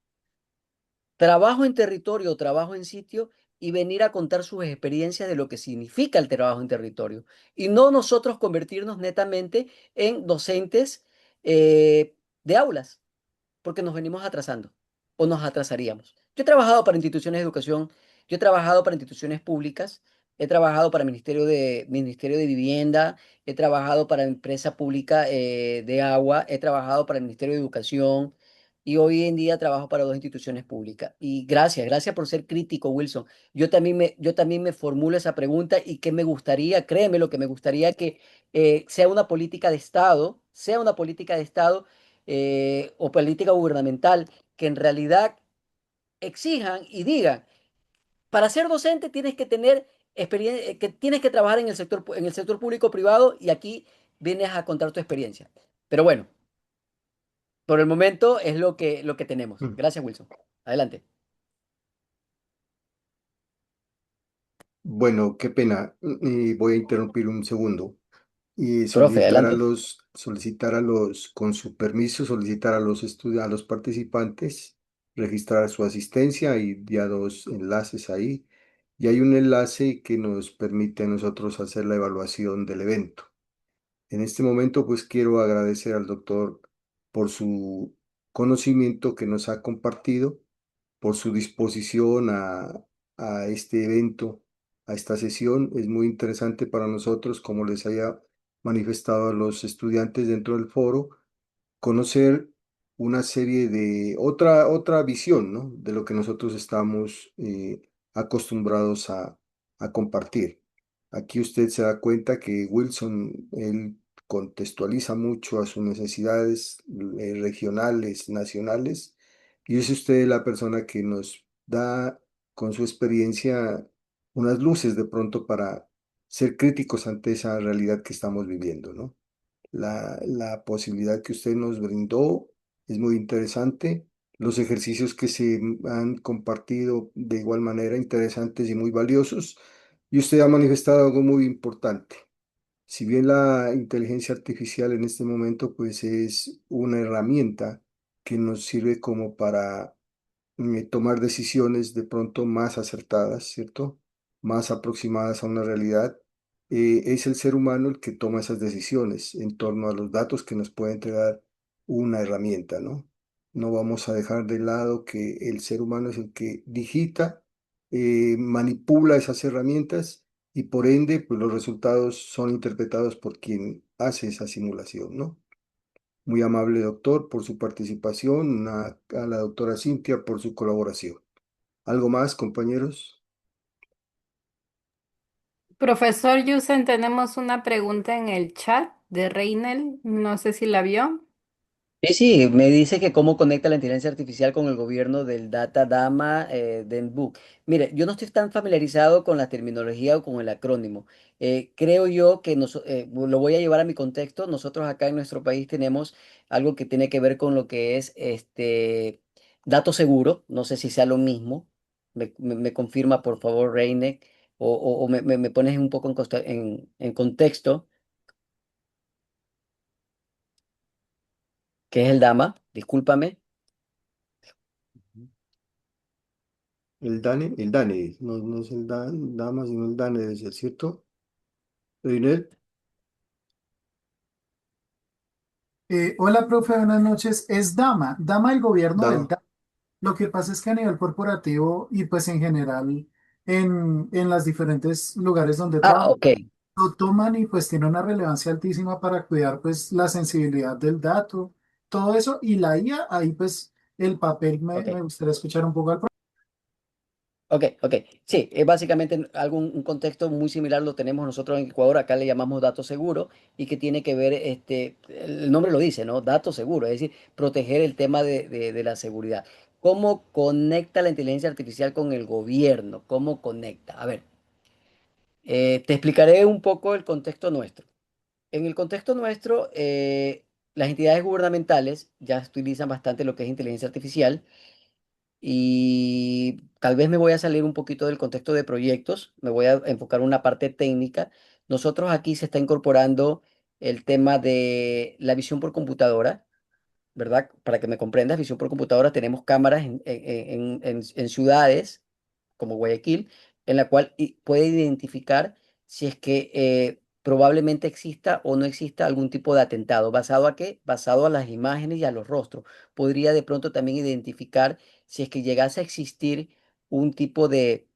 Trabajo en territorio, trabajo en sitio y venir a contar sus experiencias de lo que significa el trabajo en territorio. Y no nosotros convertirnos netamente en docentes de aulas porque nos venimos atrasando o nos atrasaríamos. Yo he trabajado para instituciones de educación, yo he trabajado para instituciones públicas, he trabajado para Ministerio de Vivienda, he trabajado para empresa pública de agua, he trabajado para el Ministerio de Educación, y hoy en día trabajo para dos instituciones públicas. Y gracias por ser crítico, Wilson. Yo también me formulo esa pregunta y que me gustaría, créeme, lo que me gustaría que sea una política de Estado, sea una política de Estado o política gubernamental que en realidad exijan y digan, para ser docente tienes que tener experiencia, que tienes que trabajar en el sector público privado y aquí vienes a contar tu experiencia. Pero bueno, por el momento es lo que tenemos. Mm. Gracias, Wilson. Adelante. Bueno, qué pena. Voy a interrumpir un segundo y Profe, adelante. con su permiso, solicitar a a los participantes registrar su asistencia y ya dos enlaces ahí. Y hay un enlace que nos permite a nosotros hacer la evaluación del evento. En este momento, pues quiero agradecer al doctor por su conocimiento que nos ha compartido, por su disposición a este evento, a esta sesión. Es muy interesante para nosotros, como les haya manifestado a los estudiantes dentro del foro, conocer una serie de otra visión, ¿no? De lo que nosotros estamos acostumbrados a compartir. Aquí usted se da cuenta que Wilson, él contextualiza mucho a sus necesidades regionales, nacionales, y es usted la persona que nos da con su experiencia unas luces de pronto para ser críticos ante esa realidad que estamos viviendo, ¿no? La posibilidad que usted nos brindó es muy interesante. Los ejercicios que se han compartido de igual manera interesantes y muy valiosos. Y usted ha manifestado algo muy importante. Si bien la inteligencia artificial en este momento pues es una herramienta que nos sirve como para tomar decisiones de pronto más acertadas, ¿cierto? Más aproximadas a una realidad. Es el ser humano el que toma esas decisiones en torno a los datos que nos puede entregar una herramienta, ¿no? No vamos a dejar de lado que el ser humano es el que digita, manipula esas herramientas y por ende, pues los resultados son interpretados por quien hace esa simulación, ¿no? Muy amable doctor por su participación, a la doctora Cintia por su colaboración. ¿Algo más, compañeros? Profesor Yusen, tenemos una pregunta en el chat de Reinel. No sé si la vio. Sí, sí, me dice que cómo conecta la inteligencia artificial con el gobierno del Data Dama Book. Mire, yo no estoy tan familiarizado con la terminología o con el acrónimo. Creo yo que lo voy a llevar a mi contexto. Nosotros acá en nuestro país tenemos algo que tiene que ver con lo que es dato seguro. No sé si sea lo mismo. Me confirma, por favor, Reine, o me pones un poco en contexto, que es el Dama. Discúlpame. El DANE, no, no es el Dama, sino el DANE, debe ser, ¿cierto? Reinel, Hola, profe, buenas noches. Es Dama, Dama del gobierno del Dama. DA. Lo que pasa es que a nivel corporativo y pues en general en las diferentes lugares donde Ah, trabajo, ok. lo toman y pues tiene una relevancia altísima para cuidar pues la sensibilidad del dato, todo eso y la IA, ahí pues el papel Ok. me gustaría escuchar un poco al profe. Ok, ok. Sí, es básicamente un contexto muy similar lo tenemos nosotros en Ecuador, acá le llamamos dato seguro y que tiene que ver, el nombre lo dice, ¿no? Dato seguro, es decir, proteger el tema de la seguridad. ¿Cómo conecta la inteligencia artificial con el gobierno? ¿Cómo conecta? A ver, te explicaré un poco el contexto nuestro. En el contexto nuestro, las entidades gubernamentales ya utilizan bastante lo que es inteligencia artificial y tal vez me voy a salir un poquito del contexto de proyectos, me voy a enfocar en una parte técnica. Nosotros aquí se está incorporando el tema de la visión por computadora, ¿verdad? Para que me comprendas, visión por computadora, tenemos cámaras en ciudades como Guayaquil, en la cual puede identificar si es que probablemente exista o no exista algún tipo de atentado. ¿Basado a qué? Basado a las imágenes y a los rostros. Podría de pronto también identificar si es que llegase a existir un tipo de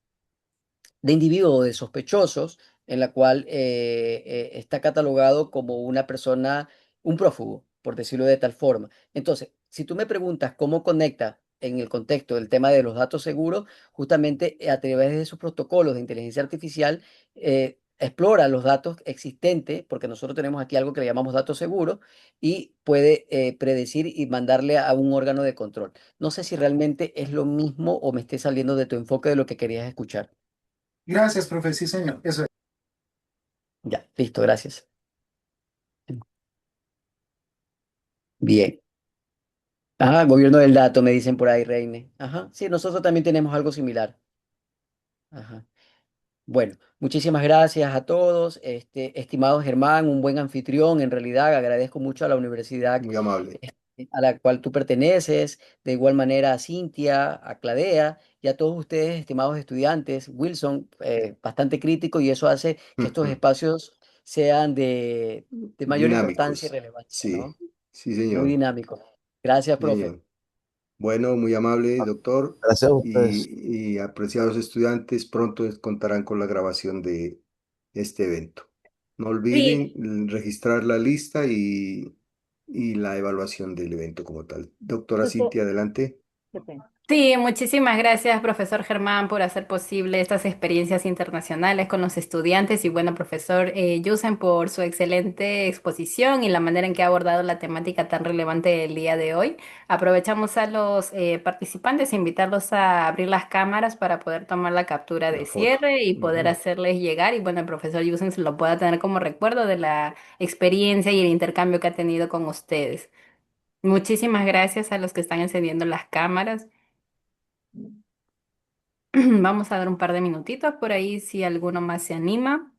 individuo o de sospechosos en la cual está catalogado como una persona, un prófugo, por decirlo de tal forma. Entonces, si tú me preguntas cómo conecta en el contexto del tema de los datos seguros, justamente a través de esos protocolos de inteligencia artificial, explora los datos existentes, porque nosotros tenemos aquí algo que le llamamos datos seguros, y puede predecir y mandarle a un órgano de control. No sé si realmente es lo mismo o me esté saliendo de tu enfoque de lo que querías escuchar. Gracias, profe, sí, señor. Eso es. Ya, listo, gracias. Bien. Ajá, gobierno del dato, me dicen por ahí, Reine. Ajá, sí, nosotros también tenemos algo similar. Ajá. Bueno, muchísimas gracias a todos. Estimado Germán, un buen anfitrión. En realidad, agradezco mucho a la universidad Muy amable. a la cual tú perteneces, de igual manera a Cintia, a Cladea y a todos ustedes, estimados estudiantes. Wilson, bastante crítico y eso hace que estos espacios sean de mayor importancia y Dinámicos. relevancia, Sí, ¿no? sí, Muy señor. dinámico. Gracias, Sí, profe. señor. Bueno, muy amable, doctor. Gracias a ustedes. Y apreciados estudiantes, pronto contarán con la grabación de este evento. No olviden Sí, registrar la lista y la evaluación del evento como tal. Doctora Profe, Cintia, adelante. qué pena. Sí, muchísimas gracias, profesor Germán, por hacer posible estas experiencias internacionales con los estudiantes y bueno, profesor Yusen, por su excelente exposición y la manera en que ha abordado la temática tan relevante del día de hoy. Aprovechamos a los participantes e invitarlos a abrir las cámaras para poder tomar la captura La de foto. cierre y poder Ujú. hacerles llegar y bueno, el profesor Yusen se lo pueda tener como recuerdo de la experiencia y el intercambio que ha tenido con ustedes. Muchísimas gracias a los que están encendiendo las cámaras. Vamos a dar un par de minutitos por ahí si alguno más se anima.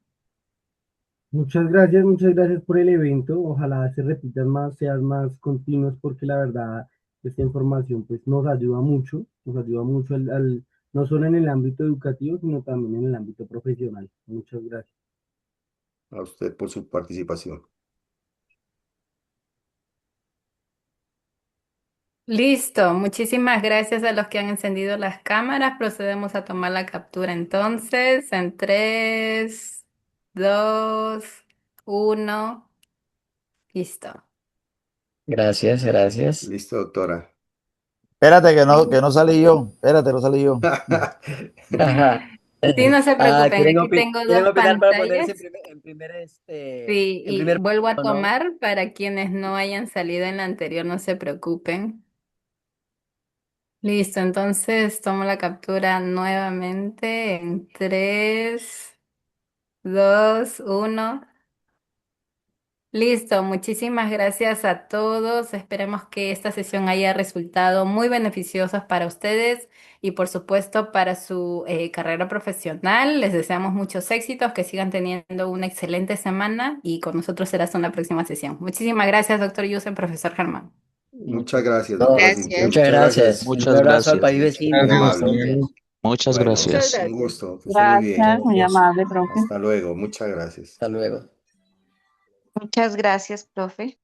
Muchas gracias por el evento. Ojalá se repitan más, sean más continuos, porque la verdad, esta información pues nos ayuda mucho no solo en el ámbito educativo, sino también en el ámbito profesional. Muchas gracias. A usted por su participación. Listo, muchísimas gracias a los que han encendido las cámaras. Procedemos a tomar la captura entonces en 3, 2, 1. Listo. Gracias, gracias. Listo, doctora. Espérate que no salí yo. Espérate, no salí yo. Ajá. Sí, no se Ah, preocupen, aquí tengo quieren dos opinar para ponerse pantallas. Sí, en y primer vuelvo a plano, ¿no? tomar para quienes no hayan salido en la anterior, no se preocupen. Listo, entonces tomo la captura nuevamente en 3, 2, 1. Listo, muchísimas gracias a todos. Esperemos que esta sesión haya resultado muy beneficiosa para ustedes y por supuesto para su carrera profesional. Les deseamos muchos éxitos, que sigan teniendo una excelente semana y con nosotros será hasta una próxima sesión. Muchísimas gracias, doctor Yusen, profesor Germán. Muchas gracias, No, doctora Cintia. Gracias. muchas Muchas gracias. gracias. Un Muchas abrazo al gracias. país Muy vecino. Hasta amable. Hasta luego. luego. Muchas Bueno, Muchas gracias. un gracias. gusto. Que esté muy Gracias, bien. muy Gracias. amable, profe. Hasta luego. Muchas gracias. Hasta luego. Muchas gracias, profe.